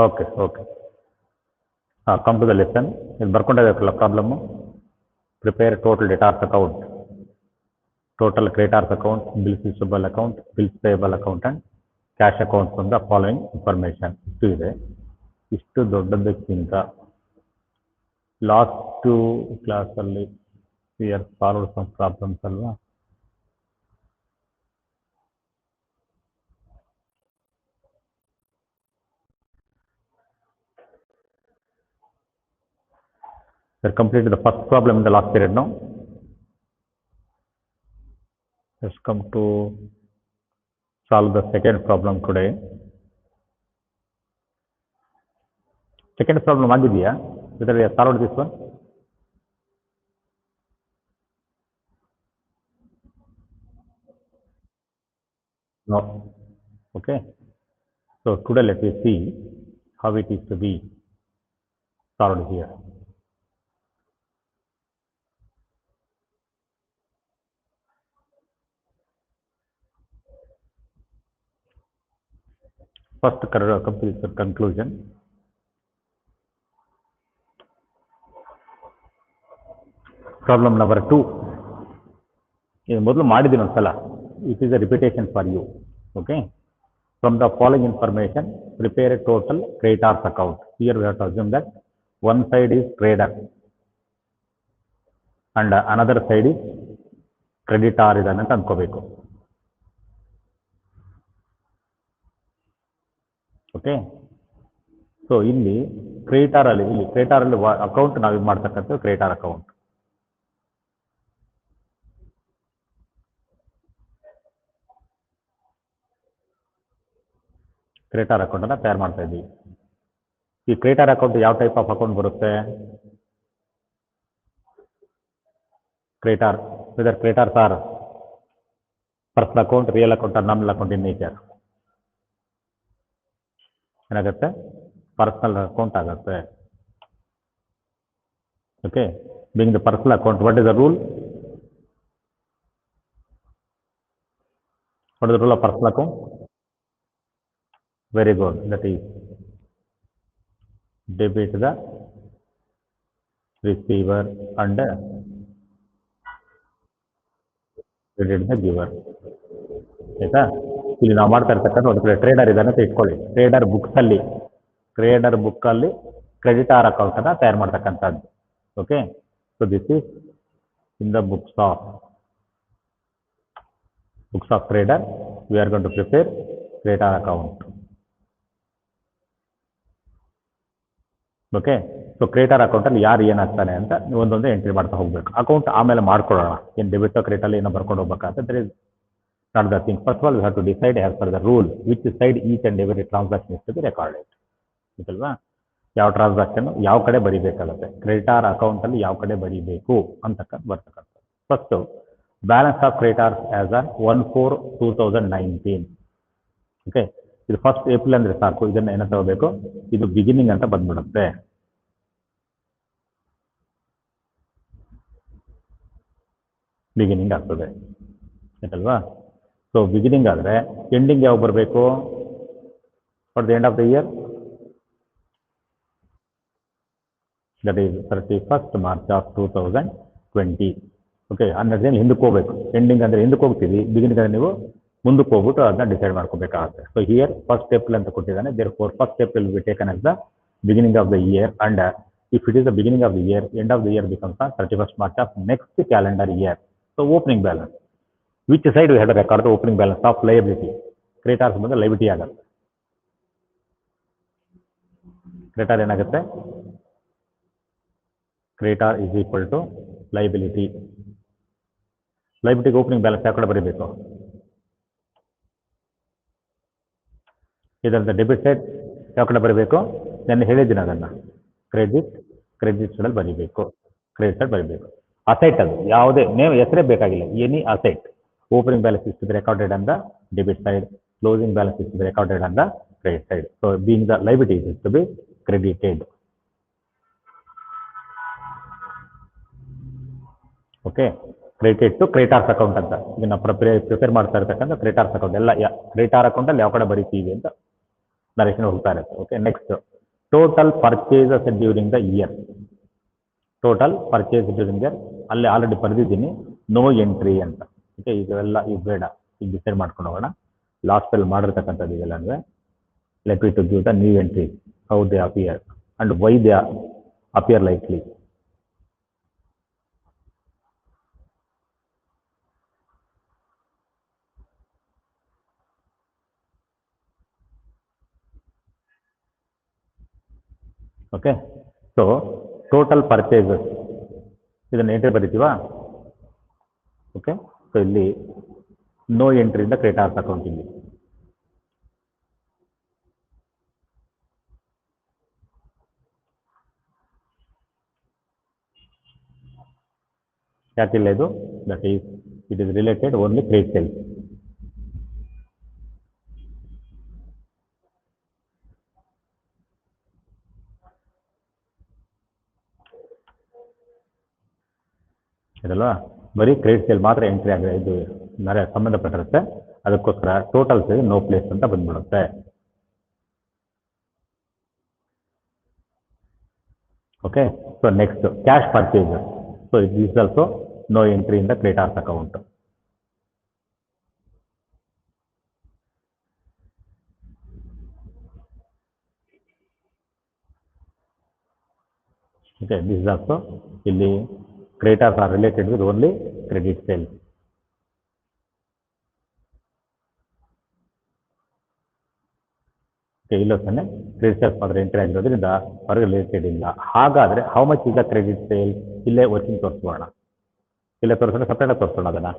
Okay okay come to the lesson. ಇದು ಬರ್ಕೊಂಡಿರಬೇಕಲ್ಲ problem. Prepare total debtors account, total creditors account, bills receivable account, bills payable account and cash account from the following information. ಇಷ್ಟು ಇದೆ. ಇಷ್ಟು ದೊಡ್ಡದಕ್ಕಿಂತ last ಕ್ಲಾಸಲ್ಲಿ we are solve some problems ಅಲ್ವಾ. We have completed the first problem in the last period now. Let's come to solve the second problem today. Second problem ಆಗಿದೆಯಾ? Whether we have solved this one? No. Okay. So today let me see how it is to be solved here. First complete the conclusion. Problem number 2. ಇದು ಮೊದಲು ಮಾಡಿದ್ದೀನಿ ಒಂದ್ಸಲ. It is a repetition for you. Okay. From the following information, prepare a total creditors account. Here we have to assume that one side is trader and another side is creditor ಇದನ್ನ ಅಂತ ಅನ್ಕೋಬೇಕು. Okay. So ಇಲ್ಲಿ creditor ಅಲ್ಲಿ account ನಾವು ಇದು ಮಾಡ್ತಕ್ಕಂಥ creditor account. Creditor account ಅನ್ನ ತಯಾರು ಮಾಡ್ತಾ ಇದ್ದೀವಿ. ಈ ಕ್ರೆಡಿಟಾರ್ ಅಕೌಂಟ್ ಯಾವ ಟೈಪ್ ಆಫ್ ಅಕೌಂಟ್ ಬರುತ್ತೆ? Creditors are personal account, real account or nominal account in nature. ಏನಾಗುತ್ತೆ? ಪರ್ಸನಲ್ ಅಕೌಂಟ್ ಆಗುತ್ತೆ. Okay. Being the personal account, what is the rule? What is the rule of personal account? Very good. That is debit the receiver and credit the giver. ಆಯ್ತಾ? ಇಲ್ಲಿ ನಾವು ಮಾಡ್ತಾ ಇರ್ತಕ್ಕಂಥ ಒಂದು ಕಡೆ trader ಇದನ್ನ ಇಟ್ಕೊಳ್ಳಿ. ಟ್ರೇಡರ್ ಬುಕ್ ಅಲ್ಲಿ ಕ್ರೆಡಿಟಾರ್ ಅಕೌಂಟ್ ಅನ್ನ ತಯಾರು ಮಾಡ್ತಕ್ಕಂಥದ್ದು. Okay. So this is in the books of trader. We are going to prepare creditor account. Okay. So creditor ಅಕೌಂಟಲ್ಲಿ ಯಾರು ಏನಾಗ್ತಾನೆ ಅಂತ ಒಂದೊಂದೇ ಎಂಟ್ರಿ ಮಾಡ್ತಾ ಹೋಗ್ಬೇಕು. ಅಕೌಂಟ್ ಆಮೇಲೆ ಮಾಡ್ಕೊಳ್ಳೋಣ. ಏನು ಡೆಬಿಟ್ ಕ್ರೆಡಿಟಲ್ಲಿ ಏನೋ ಬರ್ಕೊಂಡು ಹೋಗ್ಬೇಕಾದ್ರೆ there is not the thing. First of all we have to decide as per the rule which side each and every transaction is to be recorded. ಗೊತ್ತಲ್ವಾ? ಯಾವ ಟ್ರಾನ್ಸಾಕ್ಷನ್ ಯಾವ ಕಡೆ ಬರೀಬೇಕಾಗುತ್ತೆ, ಕ್ರೆಡಿಟಾರ್ ಅಕೌಂಟಲ್ಲಿ ಯಾವ ಕಡೆ ಬರೀಬೇಕು ಅಂತಕ್ಕಂಥ ಬರ್ತಕ್ಕಂಥದ್ದು. First balance of creditors as on 1/4/2019. Okay. ಇದು ಫಸ್ಟ್ ಏಪ್ರಿಲ್ ಅಂದರೆ ಸಾಕು. ಇದನ್ನ ಏನೋ ತಗೋಬೇಕು, ಇದು ಬಿಗಿನಿಂಗ್ ಅಂತ ಬಂದ್ಬಿಡುತ್ತೆ. ಬಿಗಿನಿಂಗ್ ಆಗ್ತದೆ ಆಯ್ತಲ್ವಾ? ಸೊ ಬಿಗಿನಿಂಗ್ ಆದರೆ ಎಂಡಿಂಗ್ ಯಾವಾಗ ಬರಬೇಕು? For the end of the year, that is 31st March 2020. Okay. 12 ದಿನ ಹಿಂದಕ್ಕೆ ಹೋಗ್ಬೇಕು. ಎಂಡಿಂಗ್ ಅಂದರೆ ಹಿಂದಕ್ಕೆ ಹೋಗ್ತೀವಿ, ಬಿಗಿನಿಂಗ್ ಅಂದರೆ ನೀವು ಮುಂದಕ್ಕೆ ಹೋಗ್ಬಿಟ್ಟು ಅದನ್ನ ಡಿಸೈಡ್ ಮಾಡ್ಕೋಬೇಕಾಗುತ್ತೆ. ಸೊ ಹಿಯರ್ ಫಸ್ಟ್ ಏಪ್ರಿಲ್ ಅಂತ ಕೊಟ್ಟಿದ್ದಾನೆ. Therefore first April will be taken as the beginning of the year and if it is the beginning of the year, end of the year becomes 31st March of next calendar year. So opening balance, which side we have record the opening balance of liability. Creditors ಬಂದು liability ಆಗುತ್ತೆ. Creditor ಏನಾಗುತ್ತೆ? Creditor is equal to liability. ಲಯಬಿಲಿಟಿಗೆ opening balance ಯಾವ ಕಡೆ ಬರೀಬೇಕು? ಇದರಿಂದ debit side ಯಾವ ಕಡೆ ಬರೀಬೇಕು? ನಾನು ಹೇಳಿದ್ದೀನಿ ಅದನ್ನು. ಕ್ರೆಡಿಟ್ ಸೈಡಲ್ಲಿ ಬರೀಬೇಕು, ಕ್ರೆಡಿಟ್ ಸೈಡ್ ಬರೀಬೇಕು. ಅಸೆಟ್ ಅದು ಯಾವುದೇ ನೇಮ್ ಹೆಸರೇ ಬೇಕಾಗಿಲ್ಲ. Any asset. Opening balance is to be recorded on the debit side, closing balance is to be recorded on the credit side. So being the liability is to be credited. Okay. Credited to creditors account ಅಂತ ಈಗ ನಾವು prepare ಮಾಡ್ತಾ ಇರ್ತಕ್ಕಂಥ creditors account ಎಲ್ಲ creditor ಅಕೌಂಟಲ್ಲಿ ಯಾವ ಕಡೆ ಬರೀತೀವಿ ಅಂತ ನರೇಷನ್ ಹೋಗ್ತಾ ಇರುತ್ತೆ. Okay, next total purchases during the year. Total purchase during year ಅಲ್ಲಿ ಆಲ್ರೆಡಿ ಬರೆದಿದ್ದೀನಿ, ನೋ ಎಂಟ್ರಿ ಅಂತ. ಓಕೆ, ಇದೆಲ್ಲ ಇದು ಬೇಡ, ಈಗ ಡಿಸೈಡ್ ಮಾಡ್ಕೊಂಡು ಹೋಗೋಣ. ಲಾಸ್ಟಲ್ಲಿ ಮಾಡಿರ್ತಕ್ಕಂಥದ್ದು ಇದೆಲ್ಲ ಅಂದರೆ let we to give the new entry, how they appear and why they appear likely. Okay, so total purchases ಇದನ್ನು ಎಂಟ್ರಿ ಬರಿತೀವಾ. ಓಕೆ, ಸೊ ಇಲ್ಲಿ ನೋ ಎಂಟ್ರಿಯಿಂದ ಕ್ರೆಡಿಟಾರ್ಸ್ ಅಕೌಂಟ್ ಇಲ್ಲಿ. ಯಾಕಿಲ್ಲ ಇದು? That is it is related only credit sales. ಇದಲ್ವಾ, ಬರೀ credit sale ಮಾತ್ರ ಎಂಟ್ರಿ ಆಗಿದೆ, ಇದು ಸಂಬಂಧಪಟ್ಟಿರುತ್ತೆ. ಅದಕ್ಕೋಸ್ಕರ ಟೋಟಲ್ ಸೇಲ್ ನೋ ಪ್ಲೇಸ್ ಅಂತ ಬಂದ್ಬಿಡುತ್ತೆ. Okay, so next cash purchases. So it is also no entry in the creditors account. Okay, this is also ಇಲ್ಲಿ creditors are related with only credit sales. Okay, ಇಲ್ಲ ತಾನೆ credit sales ಮಾತ್ರ entry ಆಗಿರೋದ್ರಿಂದ ಹೊರಗೆ related ಇಲ್ಲ. ಹಾಗಾದರೆ how much ಈಗ credit sale? ಇಲ್ಲೇ ವರ್ಕಿಂಗ್ ತೋರಿಸ್ಬೋಣ, ಇಲ್ಲೇ ತೋರಿಸೋಣ, ಸಪ್ರೇಟಾಗಿ ತೋರಿಸೋಣ ಅದನ್ನು.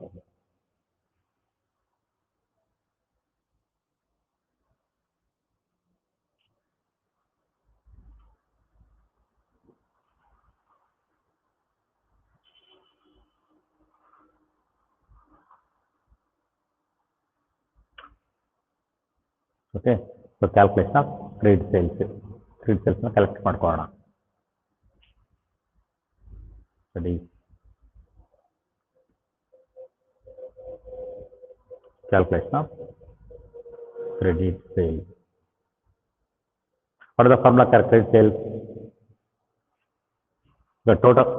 Okay, so calculation of credit ಸೇಲ್ಸ್ನ ಕಲೆಕ್ಟ್ ಮಾಡ್ಕೊಳ್ಳೋಣ. ಸರಿ, calculation of credit sales. What is the formula for credit sales? The total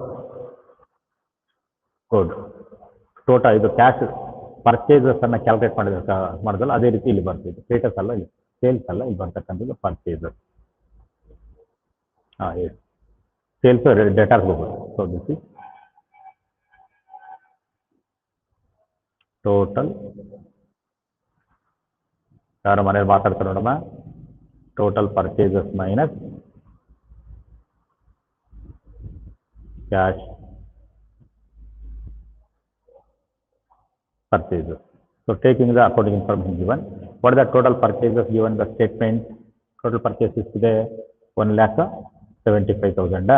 good total ಇದು ಕ್ಯಾಶ್ ಪರ್ಚೇಸಸ್ ಅನ್ನ ಕ್ಯಾಲ್ಕುಲೇಟ್ ಮಾಡಿದ್ರಲ್ಲ ಅದೇ ರೀತಿ ಇಲ್ಲಿ ಬರ್ತಿದೆ. ಸ್ಟೇಟಸ್ ಅಲ್ಲ, ಇಲ್ಲಿ ಸೇಲ್ಸ್ ಅಲ್ಲ, ಇಲ್ಲಿ ಬರ್ತಕ್ಕಂಥದ್ದು ಪರ್ಚೇಸಸ್. ಎಸ್, ಸೇಲ್ಸ್ ಡೇಟಾಸ್ ಹೋಗೋದು. So this is total. ಯಾರು ಮನೇಲಿ ಮಾತಾಡ್ತಾರೆ ನೋಡಮ್ಮ, total purchases minus cash purchases. So taking the accounting information given, what is the total purchases given the statement? Total purchases today 1,75,000.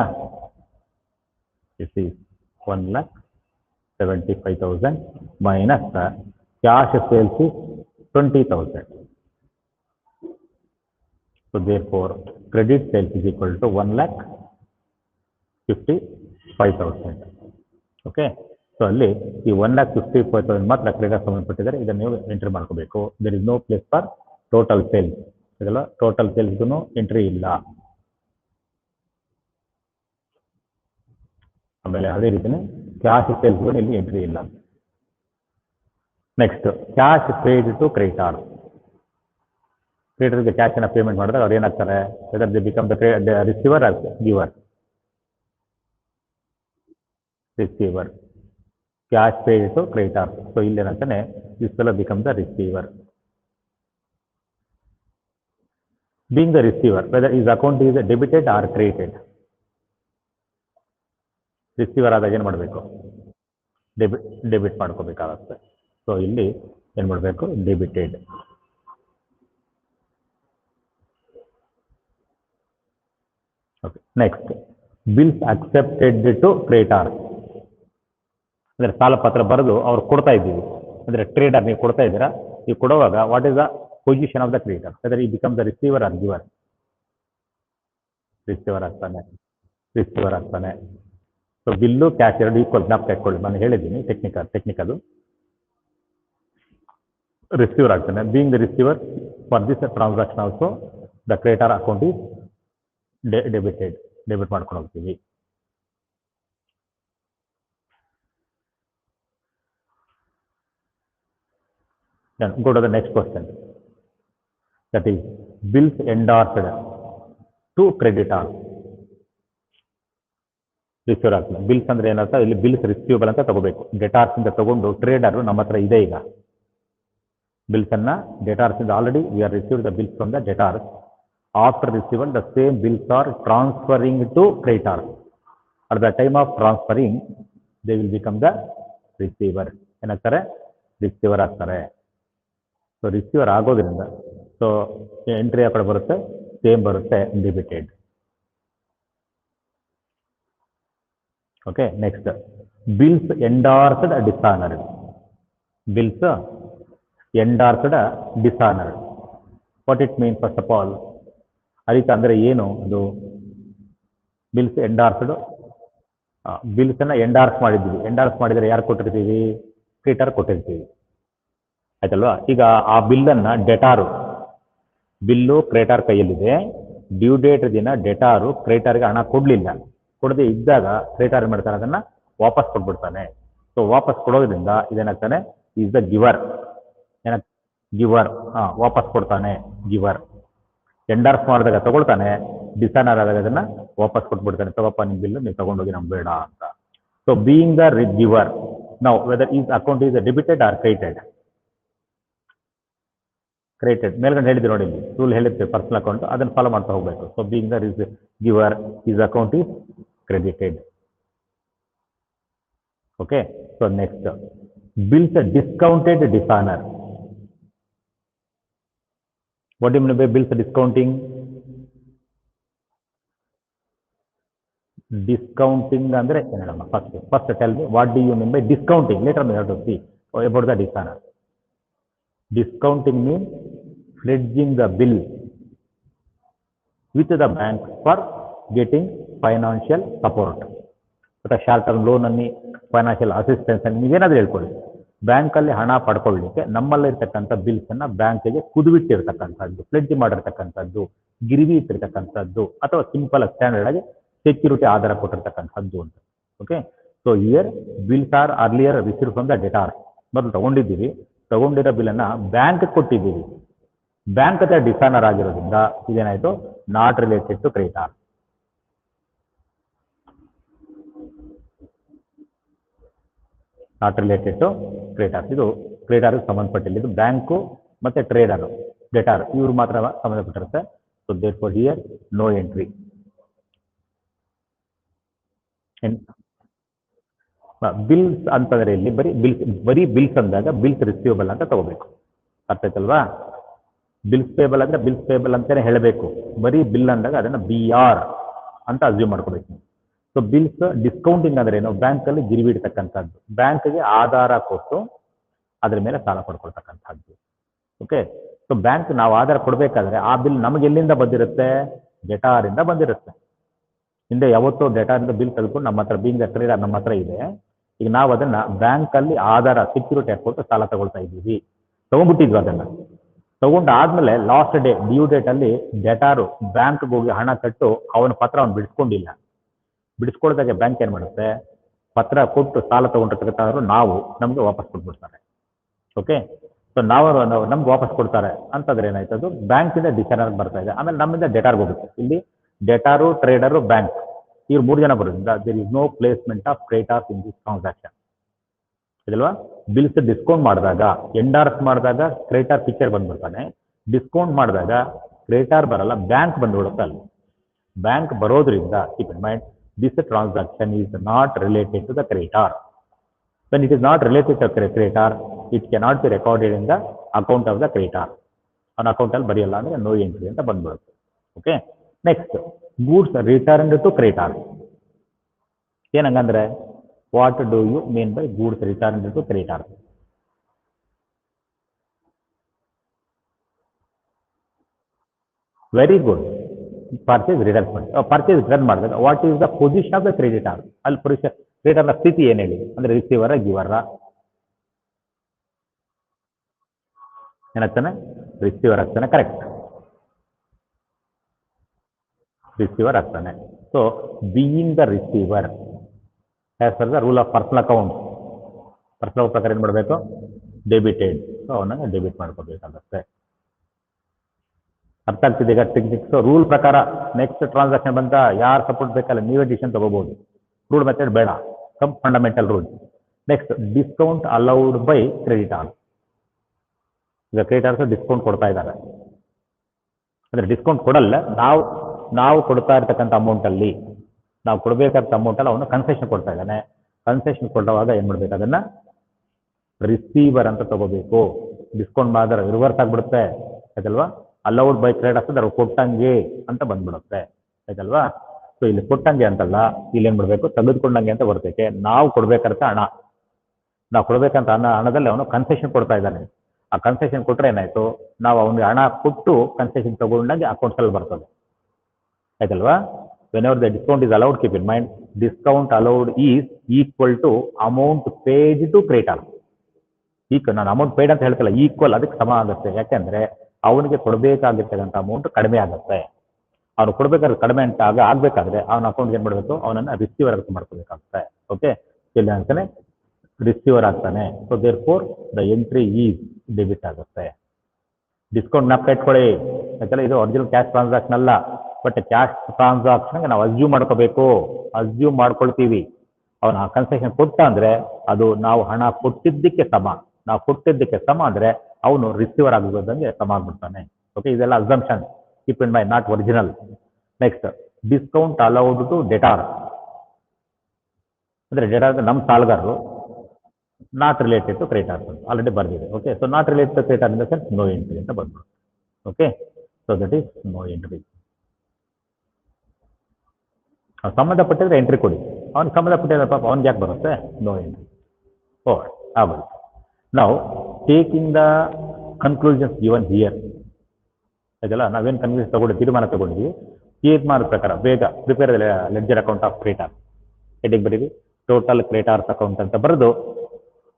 This is 1,75,000 minus the cash sales is 20,000. So therefore credit sales is equal to 1,55,000. Okay. So ಅಲ್ಲಿ ಈ 1,55,000 ಮಾತ್ರ credit ಸಂಬಂಧಪಟ್ಟಿದ್ದಾರೆ, ಇದನ್ನು ನೀವು entry ಮಾಡ್ಕೋಬೇಕು. There is no place for total sales. ಇದೆಲ್ಲ total ಸೇಲ್ಸ್ಗೂ entry ಇಲ್ಲ. ಆಮೇಲೆ ಅದೇ ರೀತಿಯೇ ಕ್ಯಾಶ್ ಸೇಲ್ಸ್ಗೂ ಇಲ್ಲಿ ಎಂಟ್ರಿ ಇಲ್ಲ. Next cash paid to creditor. ಕ್ರೆಡಿಟರ್ಗೆ ಕ್ಯಾಶನ್ನು ಪೇಮೆಂಟ್ ಮಾಡಿದಾಗ ಅವ್ರು ಏನಾಗ್ತಾರೆ, whether they become the receiver or giver. Receiver cash paid to creditor. So ಇಲ್ಲಿ ಏನಂತಾನೆ, this fellow becomes the receiver. Being the receiver, whether his account is debited or credited. Receiver ಆದಾಗ ಏನು ಮಾಡಬೇಕು? ಡೆಬಿಟ್ ಮಾಡ್ಕೋಬೇಕಾಗುತ್ತೆ. So ಇಲ್ಲಿ ಏನು ಮಾಡಬೇಕು? Debited. Okay, next bills accepted to creditor. ಅಂದರೆ ಸಾಲ ಪತ್ರ ಬರೆದು ಅವ್ರು ಕೊಡ್ತಾ ಇದ್ದೀವಿ, ಅಂದರೆ ಟ್ರೇಡರ್ ನೀವು ಕೊಡ್ತಾ ಇದ್ದೀರಾ, ನೀವು ಕೊಡುವಾಗ what is the position of the creditor, whether ಈ become the receiver or giver. Receiver ಆಗ್ತಾನೆ. ಸೊ ಬಿಲ್ಲು ಕ್ಯಾಶ್ ಎರಡು ಈಕ್ವಲ್ ಜ್ಞಾಪಕ ಇಟ್ಕೊಳ್ಳಿ, ನಾನು ಹೇಳಿದ್ದೀನಿ ಟೆಕ್ನಿಕಲ್. ರಿಸೀವರ್ ಆಗ್ತಾನೆ. Being the receiver for this transaction also the creditor account is debited, debit ಮಾಡ್ಕೊಂಡು ಹೋಗ್ತೀವಿ. Then go to the next question. That is bills endorsed to creditor. Receiver ಆಗ್ತದೆ. Bills ಅಂದ್ರೆ ಏನಂತ, ಇಲ್ಲಿ ಬಿಲ್ಸ್ ರಿಸೀವಬಲ್ ಅಂತ ತಗೋಬೇಕು. ಡೆಟಾರ್ಸ್ ಇಂದ ತಗೊಂಡು ಟ್ರೇಡರ್ ನಮ್ಮ ಹತ್ರ ಇದೆ ಈಗ ಬಿಲ್ಸ್ ಅನ್ನ ಡೆಟಾರ್ಸ್ ಇಂದ already we are receive the bills from the debtors. After receival the same bills are transferring to creditor. At the time of transferring they will become the receiver. ಏನಾಗ್ತಾರೆ? Receiver ಆಗ್ತಾರೆ. So receiver ಆಗೋದ್ರಿಂದ so entry ಆ ಕಡೆ ಬರುತ್ತೆ, same ಬರುತ್ತೆ, debited. Okay, next bills endorsed dishonoured. Bills endorsed dishonoured, what it mean? First of all ಅದಕ್ಕೆ ಅಂದರೆ ಏನು ಅದು? ಬಿಲ್ಸ್ ಎಂಡಾರ್ಸ್ಡ್, ಬಿಲ್ಸ್ ಅನ್ನ ಎಂಡಾರ್ಸ್ ಮಾಡಿದ್ದೀವಿ. ಎಂಡಾರ್ಸ್ ಮಾಡಿದರೆ ಯಾರು ಕೊಟ್ಟಿರ್ತೀವಿ? ಕ್ರೆಡಿಟರ್ ಕೊಟ್ಟಿರ್ತೀವಿ, ಆಯ್ತಲ್ವಾ? ಈಗ ಆ ಬಿಲ್ಲನ್ನು ಡೆಟಾರು, ಬಿಲ್ಲು ಕ್ರೆಡಿಟರ್ ಕೈಯಲ್ಲಿದೆ, ಡ್ಯೂ ಡೇಟ್ ದಿನ ಡೆಟಾರು ಕ್ರೆಡಿಟರ್ಗೆ ಹಣ ಕೊಡಲಿಲ್ಲ. ಕೊಡದೆ ಇದ್ದಾಗ ಕ್ರೆಡಿಟರ್ ಮಾಡ್ತಾನೆ, ಅದನ್ನ ವಾಪಸ್ ಕೊಟ್ಬಿಡ್ತಾನೆ. ಸೊ ವಾಪಸ್ ಕೊಡೋದ್ರಿಂದ ಇದೇನಾಗ್ತಾನೆ? Is the ಗಿವರ್. ಏನ ಗಿವರ್, ವಾಪಸ್ ಕೊಡ್ತಾನೆ, ಗಿವರ್. ಎಂಡಾರ್ಸ್ ಮಾಡಿದಾಗ ತಗೊಳ್ತಾನೆ, ಡಿಸಾನರ್ ಆದಾಗ ಅದನ್ನ ವಾಪಸ್ ಕೊಟ್ಬಿಡ್ತಾನೆ. ತಗೋಪ್ಪ ನಿಮ್ಮ ಬಿಲ್, ನೀವು ತಗೊಂಡೋಗಿ ನಮ್ಗೆ ಬೇಡ ಅಂತ. ಸೊ ಬೀಯಿಂಗ್ ದ ಗಿವರ್, ನಾವು whether his account is debited or credited. Credited ಮೇಲ್ಗಡೆ ಹೇಳಿದ್ವಿ ನೋಡಿ, ರೂಲ್ ಹೇಳಿರ್ತೀವಿ ಪರ್ಸನಲ್ ಅಕೌಂಟ್, ಅದನ್ನು ಫಾಲೋ ಮಾಡ್ತಾ ಹೋಗ್ಬೇಕು. So being the giver his account is credited. Okay, so next bills discounted dishonor. What do you mean by bills discounting? Discounting andre enadamma? First tell me, what do you mean by discounting? Later we have to see about the dishonor. Discounting means pledging the bill with the bank for getting financial support ಅಥವಾ short term loan ಅನ್ನಿ, financial assistance ಅನ್ನಿ, ನೀವೇನಾದ್ರೂ ಹೇಳ್ಕೊಳ್ಳಿ. ಬ್ಯಾಂಕಲ್ಲಿ ಹಣ ಪಡ್ಕೊಳ್ಳಿಕ್ಕೆ ನಮ್ಮಲ್ಲಿರ್ತಕ್ಕಂಥ bills ಅನ್ನ ಬ್ಯಾಂಕಿಗೆ ಕುದಿಬಿಟ್ಟಿರ್ತಕ್ಕಂಥದ್ದು, pledge ಮಾಡಿರ್ತಕ್ಕಂಥದ್ದು, ಗಿರಿವಿ ಇಟ್ಟಿರ್ತಕ್ಕಂಥದ್ದು, ಅಥವಾ ಸಿಂಪಲ್ ಸ್ಟ್ಯಾಂಡರ್ಡ್ ಆಗಿ ಸೆಕ್ಯೂರಿಟಿ ಆಧಾರ ಕೊಟ್ಟಿರ್ತಕ್ಕಂಥದ್ದು ಅಂತ. Okay, so here bills are earlier receive from the debtor. ಮೊದಲು ತಗೊಂಡಿದ್ದೀವಿ, ತಗೊಂಡಿರೋ ಬಿಲ್ ಅನ್ನ ಬ್ಯಾಂಕ್ ಕೊಟ್ಟಿದ್ದೀವಿ. ಬ್ಯಾಂಕ್ ಹತ್ರ ಡಿಸಾನರ್ ಆಗಿರೋದ್ರಿಂದ ಇದೇನಾಯ್ತು? Not related to creditor. Not related to creditor. ಇದು ಕ್ರೆಡಿಟಾರ್ಗೆ ಸಂಬಂಧಪಟ್ಟಿಲ್ಲ. ಇದು ಬ್ಯಾಂಕು ಮತ್ತೆ ಟ್ರೇಡರು, ಡೆಟಾರ್, ಇವ್ರು ಮಾತ್ರ ಸಂಬಂಧಪಟ್ಟಿರುತ್ತೆ. So therefore here no entry. Bills ಅಂತಂದ್ರೆ ಇಲ್ಲಿ ಬರೀ ಬಿಲ್ಸ್ ಅಂದಾಗ ಬಿಲ್ಸ್ ರಿಸೀವಬಲ್ ಅಂತ ತಗೋಬೇಕು. ಅರ್ಥ ಆಯ್ತಲ್ವಾ? ಬಿಲ್ಸ್ ಪೇಬಲ್ ಅಂದ್ರೆ ಬಿಲ್ಸ್ ಪೇಬಲ್ ಅಂತಾನೆ ಹೇಳಬೇಕು. ಬರೀ ಬಿಲ್ ಅಂದಾಗ ಅದನ್ನ BR ಅಂತ ಅಸ್ಯೂಮ್ ಮಾಡ್ಕೋಬೇಕು. ಸೊ ಬಿಲ್ಸ್ ಡಿಸ್ಕೌಂಟಿಂಗ್ ಅಂದ್ರೆ ಏನು? ಬ್ಯಾಂಕಲ್ಲಿ ಗಿರಿವಿ ಇಡ್ತಕ್ಕಂಥದ್ದು, ಬ್ಯಾಂಕ್ಗೆ ಆಧಾರ ಕೊಟ್ಟು ಅದ್ರ ಮೇಲೆ ಸಾಲ ಪಡ್ಕೊಳ್ತಕ್ಕಂಥದ್ದು. ಓಕೆ, ಸೊ ಬ್ಯಾಂಕ್ ನಾವು ಆಧಾರ ಕೊಡಬೇಕಾದ್ರೆ ಆ ಬಿಲ್ ನಮಗೆ ಎಲ್ಲಿಂದ ಬಂದಿರುತ್ತೆ? ಡೆಟಾರಿಂದ ಬಂದಿರುತ್ತೆ. ಹಿಂದೆ ಯಾವತ್ತೋ ಡೆಟಾರಿಂದ ಬಿಲ್ ತೆಗೆದುಕೊಂಡು ನಮ್ಮ ಹತ್ರ ಬೀಂಗ್ ಕ್ರೆಡಿಟರ್ ನಮ್ಮ ಹತ್ರ ಇದೆ. ಈಗ ನಾವು ಅದನ್ನ ಬ್ಯಾಂಕಲ್ಲಿ ಆಧಾರ ಸೆಕ್ಯೂರಿಟಿ ಹಾಕೊಟ್ಟು ಸಾಲ ತಗೊಳ್ತಾ ಇದ್ದೀವಿ. ತಗೊಂಡ್ಬಿಟ್ಟಿದ್ವಿ, ಅದನ್ನ ತಗೊಂಡಾದ್ಮೇಲೆ ಲಾಸ್ಟ್ ಡೇ ಡ್ಯೂ ಡೇಟ್ ಅಲ್ಲಿ ಡೆಟಾರು ಬ್ಯಾಂಕ್ಗೆ ಹೋಗಿ ಹಣ ಕಟ್ಟು ಅವನ ಪತ್ರ ಅವ್ನು ಬಿಡಿಸ್ಕೊಂಡಿಲ್ಲ. ಬಿಡಿಸ್ಕೊಳ್ದಾಗ ಬ್ಯಾಂಕ್ ಏನ್ ಮಾಡುತ್ತೆ? ಪತ್ರ ಕೊಟ್ಟು ಸಾಲ ತಗೊಂಡಿರ್ತಕ್ಕಂಥವ್ರು ನಾವು ನಮ್ಗೆ ವಾಪಸ್ ಕೊಟ್ಬಿಡ್ತಾರೆ. ಓಕೆ, ಸೊ ನಾವು ನಮ್ಗೆ ವಾಪಸ್ ಕೊಡ್ತಾರೆ ಅಂತಂದ್ರೆ ಏನಾಯ್ತದು? ಬ್ಯಾಂಕಿಂದ ಡಿಸಾನರ್ ಬರ್ತಾ ಇದೆ, ಆಮೇಲೆ ನಮ್ಮಿಂದ ಡೆಟಾರ್ಗೆ ಹೋಗುತ್ತೆ. ಇಲ್ಲಿ ಡೆಟಾರು, ಟ್ರೇಡರು, ಬ್ಯಾಂಕ್, ಇವ್ರು 3 ಜನ ಬರೋದ್ರಿಂದ there is no placement of creditors in this transaction. ಇದಲ್ವಾ? ಬಿಲ್ಸ್ ಡಿಸ್ಕೌಂಟ್ ಮಾಡಿದಾಗ, ಎಂಡಾರ್ಸ್ ಮಾಡಿದಾಗ ಕ್ರೆಡಿಟಾರ್ ಪಿಕ್ಚರ್ ಬಂದ್ಬಿಡ್ತಾನೆ. ಡಿಸ್ಕೌಂಟ್ ಮಾಡಿದಾಗ ಕ್ರೆಡಿಟಾರ್ ಬರಲ್ಲ, ಬ್ಯಾಂಕ್ ಬಂದ್ಬಿಡುತ್ತೆ. ಅಲ್ಲಿ ಬ್ಯಾಂಕ್ ಬರೋದ್ರಿಂದ keep in mind, this transaction is not related to the creditor. When it is not related to the creditor, it cannot be recorded in the account of the creditor. On account ಅಲ್ಲಿ ಬರೆಯಲ್ಲ ಅಂದ್ರೆ no entry ಅಂತ ಬಂದ್ಬಿಡುತ್ತೆ. Okay, next goods returned to creditor. ಏನಂಗಂದ್ರೆ what do you mean by goods returned to creditor? Very good. Purchase return ಮಾಡಿ, purchase return ಮಾಡಿದಾಗ what is the position of the creditor? ಅಲ್ಲಿ ಕ್ರೆಡಿಟರ್ನ ಸ್ಥಿತಿ ಏನು ಹೇಳಿ? ಅಂದ್ರೆ ರಿಸೀವರ, ಗಿವರ? ಏನಾಗ್ತಾನೆ? ರಿಸೀವರ್ ಆಗ್ತಾನೆ. ಕರೆಕ್ಟ್. ರಿಸೀವರ್ ಆಗ್ತಾನೆ. So being the receiver as per the rule of personal account, personal ಪ್ರಕಾರ ಏನು ಮಾಡಬೇಕು, ಡೆಬಿಟೆಡ್. ಸೊ ಅವನನ್ನು ಡೆಬಿಟ್ ಮಾಡ್ಕೋಬೇಕಾಗತ್ತೆ. ಅರ್ಥ ಆಗ್ತಿದೆ ಈಗ ಟೆಕ್ನಿಕ್ಸ್. ರೂಲ್ ಪ್ರಕಾರ ನೆಕ್ಸ್ಟ್ ಟ್ರಾನ್ಸಾಕ್ಷನ್ ಬಂತ ಯಾರು ಸಪೋರ್ಟ್ ಬೇಕಲ್ಲ ನೀವೇ ಡಿಸಿಷನ್ ತಗೋಬಹುದು. ರೂಲ್ ಮೆಥಡ್ ಬೇಡ, some fundamental rule. Next discount allowed by creditor. ಈಗ ಕ್ರೆಡಿಟಾರ್ಸ್ ಡಿಸ್ಕೌಂಟ್ ಕೊಡ್ತಾ ಇದ್ದಾರೆ, ಅಂದ್ರೆ ಡಿಸ್ಕೌಂಟ್ ಕೊಡಲ್ಲ, ನಾವು ಕೊಡ್ತಾ ಇರ್ತಕ್ಕಂಥ ಅಮೌಂಟಲ್ಲಿ, ನಾವು ಕೊಡಬೇಕಾದ ಅಮೌಂಟಲ್ಲಿ ಅವನು ಕನ್ಸೆಷನ್ ಕೊಡ್ತಾ ಇದ್ದಾನೆ. ಕನ್ಸೆಷನ್ ಕೊಡುವಾಗ ಏನು ಮಾಡ್ಬೇಕು, ಅದನ್ನ ರಿಸೀವರ್ ಅಂತ ತಗೋಬೇಕು. ಡಿಸ್ಕೌಂಟ್ ಮಾಡಿದ್ರೆ ರಿವರ್ಸ್ ಆಗ್ಬಿಡುತ್ತೆ ಆಯ್ತಲ್ವಾ. ಅಲೌಡ್ ಬೈ ಕ್ರೆಡಿಟ್ ಅಂದ್ರೆ ಕೊಟ್ಟಂಗೆ ಅಂತ ಬಂದ್ಬಿಡುತ್ತೆ ಆಯ್ತಲ್ವಾ. ಸೊ ಇಲ್ಲಿ ಕೊಟ್ಟಂಗೆ ಅಂತಲ್ಲ, ಇಲ್ಲಿ ಏನ್ ಮಾಡ್ಬೇಕು, ತೆಗೆದುಕೊಂಡಂಗೆ ಅಂತ ಬರ್ತೈತೆ. ನಾವು ಕೊಡ್ಬೇಕಂತ ಹಣ, ನಾವು ಕೊಡ್ಬೇಕಂತ ಹಣದಲ್ಲಿ ಅವನು ಕನ್ಸೆಷನ್ ಕೊಡ್ತಾ ಇದ್ದಾನೆ. ಆ ಕನ್ಸೆಷನ್ ಕೊಟ್ರೆ ಏನಾಯ್ತು, ನಾವು ಅವನಿಗೆ ಹಣ ಕೊಟ್ಟು ಕನ್ಸೆಷನ್ ತಗೊಂಡಾಗೆ ಅಕೌಂಟ್ಸ್ ಅಲ್ಲಿ ಬರ್ತದೆ ಆಯ್ತಲ್ವಾ. whenever the discount is allowed, keep in mind discount allowed is equal to amount paid to creditor. ನಾನು ಅಮೌಂಟ್ ಪೇಡ್ ಅಂತ ಹೇಳ್ತಿಲ್ಲ, ಈಕ್ವಲ್ ಅದಕ್ಕೆ ಸಮ ಆಗುತ್ತೆ. ಯಾಕೆಂದ್ರೆ ಅವನಿಗೆ ಕೊಡಬೇಕಾಗಿರ್ತಕ್ಕಂಥ ಅಮೌಂಟ್ ಕಡಿಮೆ ಆಗುತ್ತೆ. ಅವನು ಕೊಡಬೇಕಾದ್ರೆ ಕಡಿಮೆ ಅಂತ ಆಗ್ಬೇಕಾದ್ರೆ ಅವನ ಅಕೌಂಟ್ಗೆ ಏನ್ ಮಾಡಬೇಕು, ಅವನನ್ನ ರಿಸೀವರ್ ಅಂತ ಮಾಡ್ಕೋಬೇಕಾಗುತ್ತೆ. ಓಕೆ, ಇಲ್ಲಿ ಅಂತಾನೆ ರಿಸೀವರ್ ಆಗ್ತಾನೆ. So therefore the entry is debit ಆಗುತ್ತೆ. ಡಿಸ್ಕೌಂಟ್ ಜ್ಞಾಪಕ ಇಟ್ಕೊಳ್ಳಿ ಯಾಕಂದ್ರೆ ಇದು ಒರಿಜಿನಲ್ ಕ್ಯಾಶ್ ಟ್ರಾನ್ಸಾಕ್ಷನ್ ಅಲ್ಲ, ಬಟ್ ಕ್ಯಾಶ್ ಟ್ರಾನ್ಸಾಕ್ಷನ್ಗೆ ನಾವು ಅಸ್ಯೂಮ್ ಮಾಡ್ಕೋಬೇಕು. ಅಸ್ಯೂಮ್ ಮಾಡ್ಕೊಳ್ತೀವಿ. ಅವನ ಕನ್ಸೆಷನ್ ಕೊಟ್ಟ ಅಂದ್ರೆ ಅದು ನಾವು ಹಣ ಕೊಟ್ಟಿದ್ದಕ್ಕೆ ಸಮ. ನಾವು ಕೊಟ್ಟಿದ್ದಕ್ಕೆ ಸಮ ಅಂದ್ರೆ ಅವನು ರಿಸೀವರ್ ಆಗೋದಂಗೆ ಸಮ ಆಗ್ಬಿಡ್ತಾನೆ. ಓಕೆ, ಇದೆಲ್ಲ assumption, keep in mind, not original. Next discount allowed to debtor. ಅಂದ್ರೆ ಡೆಟಾರ್ ನಮ್ಮ ಸಾಲಗಾರರು, ನಾಟ್ ರಿಲೇಟೆಡ್ ಟು ಕ್ರೆಡಿಟಾರ್ಸ್ ಅಂತ ಆಲ್ರೆಡಿ ಬರ್ದಿದೆ. Okay, so not related to creditor in the sense no entry ಅಂತ ಬಂದ್ಬಿಡುತ್ತೆ. Okay, so that is no entry. ಸಂಬಂಧಪಟ್ಟಿದ್ರೆ entry ಕೊಡಿ, ಅವ್ನಿಗೆ ಸಂಬಂಧಪಟ್ಟಿದ್ರೆ ಪಾಪ ಅವ್ನಿಗೆ ಯಾಕೆ ಬರುತ್ತೆ, ನೋ ಎಂಟ್ರಿ. ಓವರ್ ಆಗ್ಬೋದು. ನಾವು taking the conclusions given here ಅದೆಲ್ಲ ನಾವೇನು ಕನ್ಕ್ಲೂಷನ್ ತಗೊಂಡು ತೀರ್ಮಾನ ತಗೊಂಡಿದ್ವಿ, ತೀರ್ಮಾನದ ಪ್ರಕಾರ ಬೇಗ prepare ledger account of creditor heading ಬರೀರಿ, ಟೋಟಲ್ ಕ್ರೆಡಿಟಾರ್ಸ್ ಅಕೌಂಟ್ ಅಂತ ಬರೆದು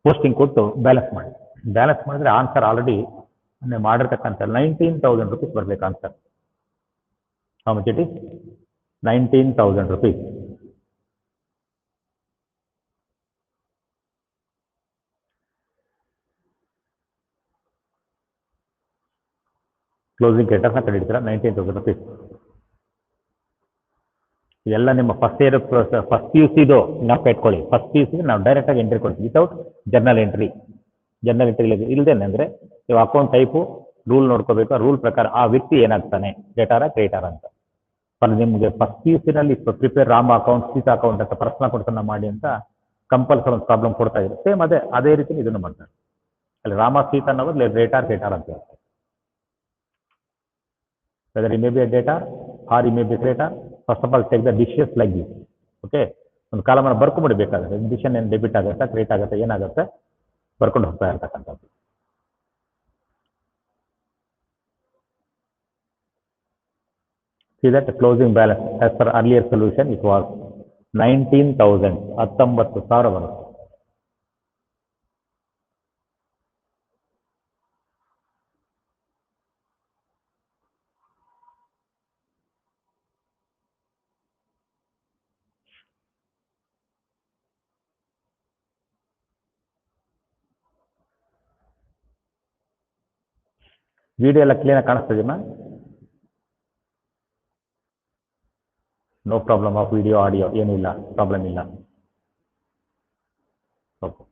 ಪೋಸ್ಟಿಂಗ್ ಕೊಟ್ಟು ಬ್ಯಾಲೆನ್ಸ್ ಮಾಡಿ. ಬ್ಯಾಲೆನ್ಸ್ ಮಾಡಿದ್ರೆ ಆನ್ಸರ್ ಆಲ್ರೆಡಿ ಮಾಡಿರ್ತಕ್ಕಂಥ 19,000 rupees ಬರ್ಬೇಕು answer. How much it is? 19,000 rupees. Closing ಕ್ರೆಡಿಟರ್ಸ್ನ ಕಂಡಿಡ್ತೀರಾ 19,000 rupees. ಇದೆಲ್ಲ ನಿಮ್ಮ first year first P U ಸಿದು ಜ್ಞಾಪಕ ಇಟ್ಕೊಳ್ಳಿ. ಫಸ್ಟ್ ಪಿ ಯು ಸಿಗೆ ನಾವು ಡೈರೆಕ್ಟಾಗಿ ಎಂಟ್ರಿ ಕೊಡ್ತೀವಿ without journal entry. Journal entry ಇಲ್ಲದೇನೆ ಅಂದರೆ ನೀವು ಅಕೌಂಟ್ ಟೈಪು ರೂಲ್ ನೋಡ್ಕೋಬೇಕು. ಆ ರೂಲ್ ಪ್ರಕಾರ ಆ ವ್ಯಕ್ತಿ ಏನಾಗ್ತಾನೆ, ಡೆಟಾರ ಕ್ರೆಡಿಟಾರ್ ಅಂತ. ನಿಮಗೆ ಫಸ್ಟ್ ಪಿ ಯು ಸಿನಲ್ಲಿ prepare Rama account, Sita account ಅಂತ ಪರ್ಸನಲ್ ಅಕೌಂಟ್ಸನ್ನು ಮಾಡಿ ಅಂತ ಕಂಪಲ್ಸರಿ ಒಂದು ಪ್ರಾಬ್ಲಮ್ ಕೊಡ್ತಾ ಇದ್ರು. ಸೇಮ್ ಅದೇ ರೀತಿ ಇದನ್ನು ಮಾಡ್ತಾರೆ. ಅಲ್ಲಿ ರಾಮ ಸೀತಾ ಅನ್ನೋದು ಡೆಟಾರ್ ಕ್ರೆಡಿಟಾರ್ ಅಂತ ಹೇಳ್ತಾರೆ. whether he may be a debtor or he may be creditor, first of all take the decisions like this. Okay, ಒಂದು ಕಾಲಮನ್ನು ಬರ್ಕೊಂಬಿಡಿ ಬೇಕಾದ್ರೆ ಡಿಸಿಷನ್ ಏನು ಡೆಬಿಟ್ ಆಗುತ್ತಾ ಕ್ರೆಡಿಟ್ ಆಗುತ್ತೆ ಏನಾಗುತ್ತೆ ಬರ್ಕೊಂಡು ಹೋಗ್ತಾ ಇರ್ತಕ್ಕಂಥದ್ದು. See that closing balance as per earlier solution it was 19,000, 19,000 ಬರುತ್ತೆ. ವಿಡಿಯೋ ಎಲ್ಲ ಕ್ಲೀನಾಗಿ ಕಾಣಿಸ್ತಿದೆಯಾ? No problem of video audio ಏನಿಲ್ಲ, ಪ್ರಾಬ್ಲಮ್ ಇಲ್ಲ. Okay,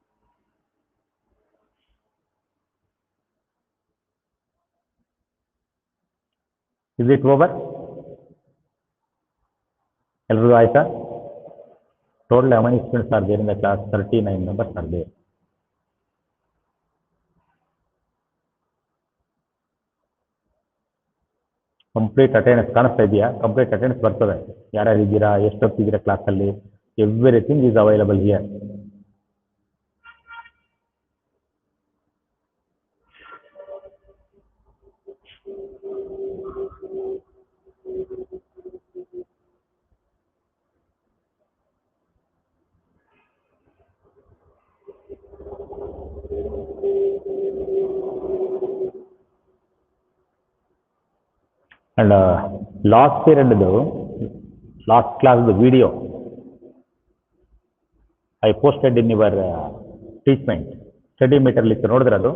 is it over? ಎಲ್ರಿಗೂ ಆಯ್ತಾ? Total how many students are there in the class? 39 members are there. Complete attendance ಕಾಣಿಸ್ತಾ ಇದೆಯಾ? ಕಂಪ್ಲೀಟ್ ಅಟೆಂಡೆನ್ಸ್ ಬರ್ತದೆ. ಯಾರ್ಯಾರು ಇದ್ದೀರಾ, ಎಷ್ಟೊತ್ತಿದ್ದೀರಾ ಕ್ಲಾಸಲ್ಲಿ, everything is available here. And last ಪೀರಿಯಡ್ದು last class video I posted in your treatment study meter list ನೋಡಿದ್ರೆ ಅದು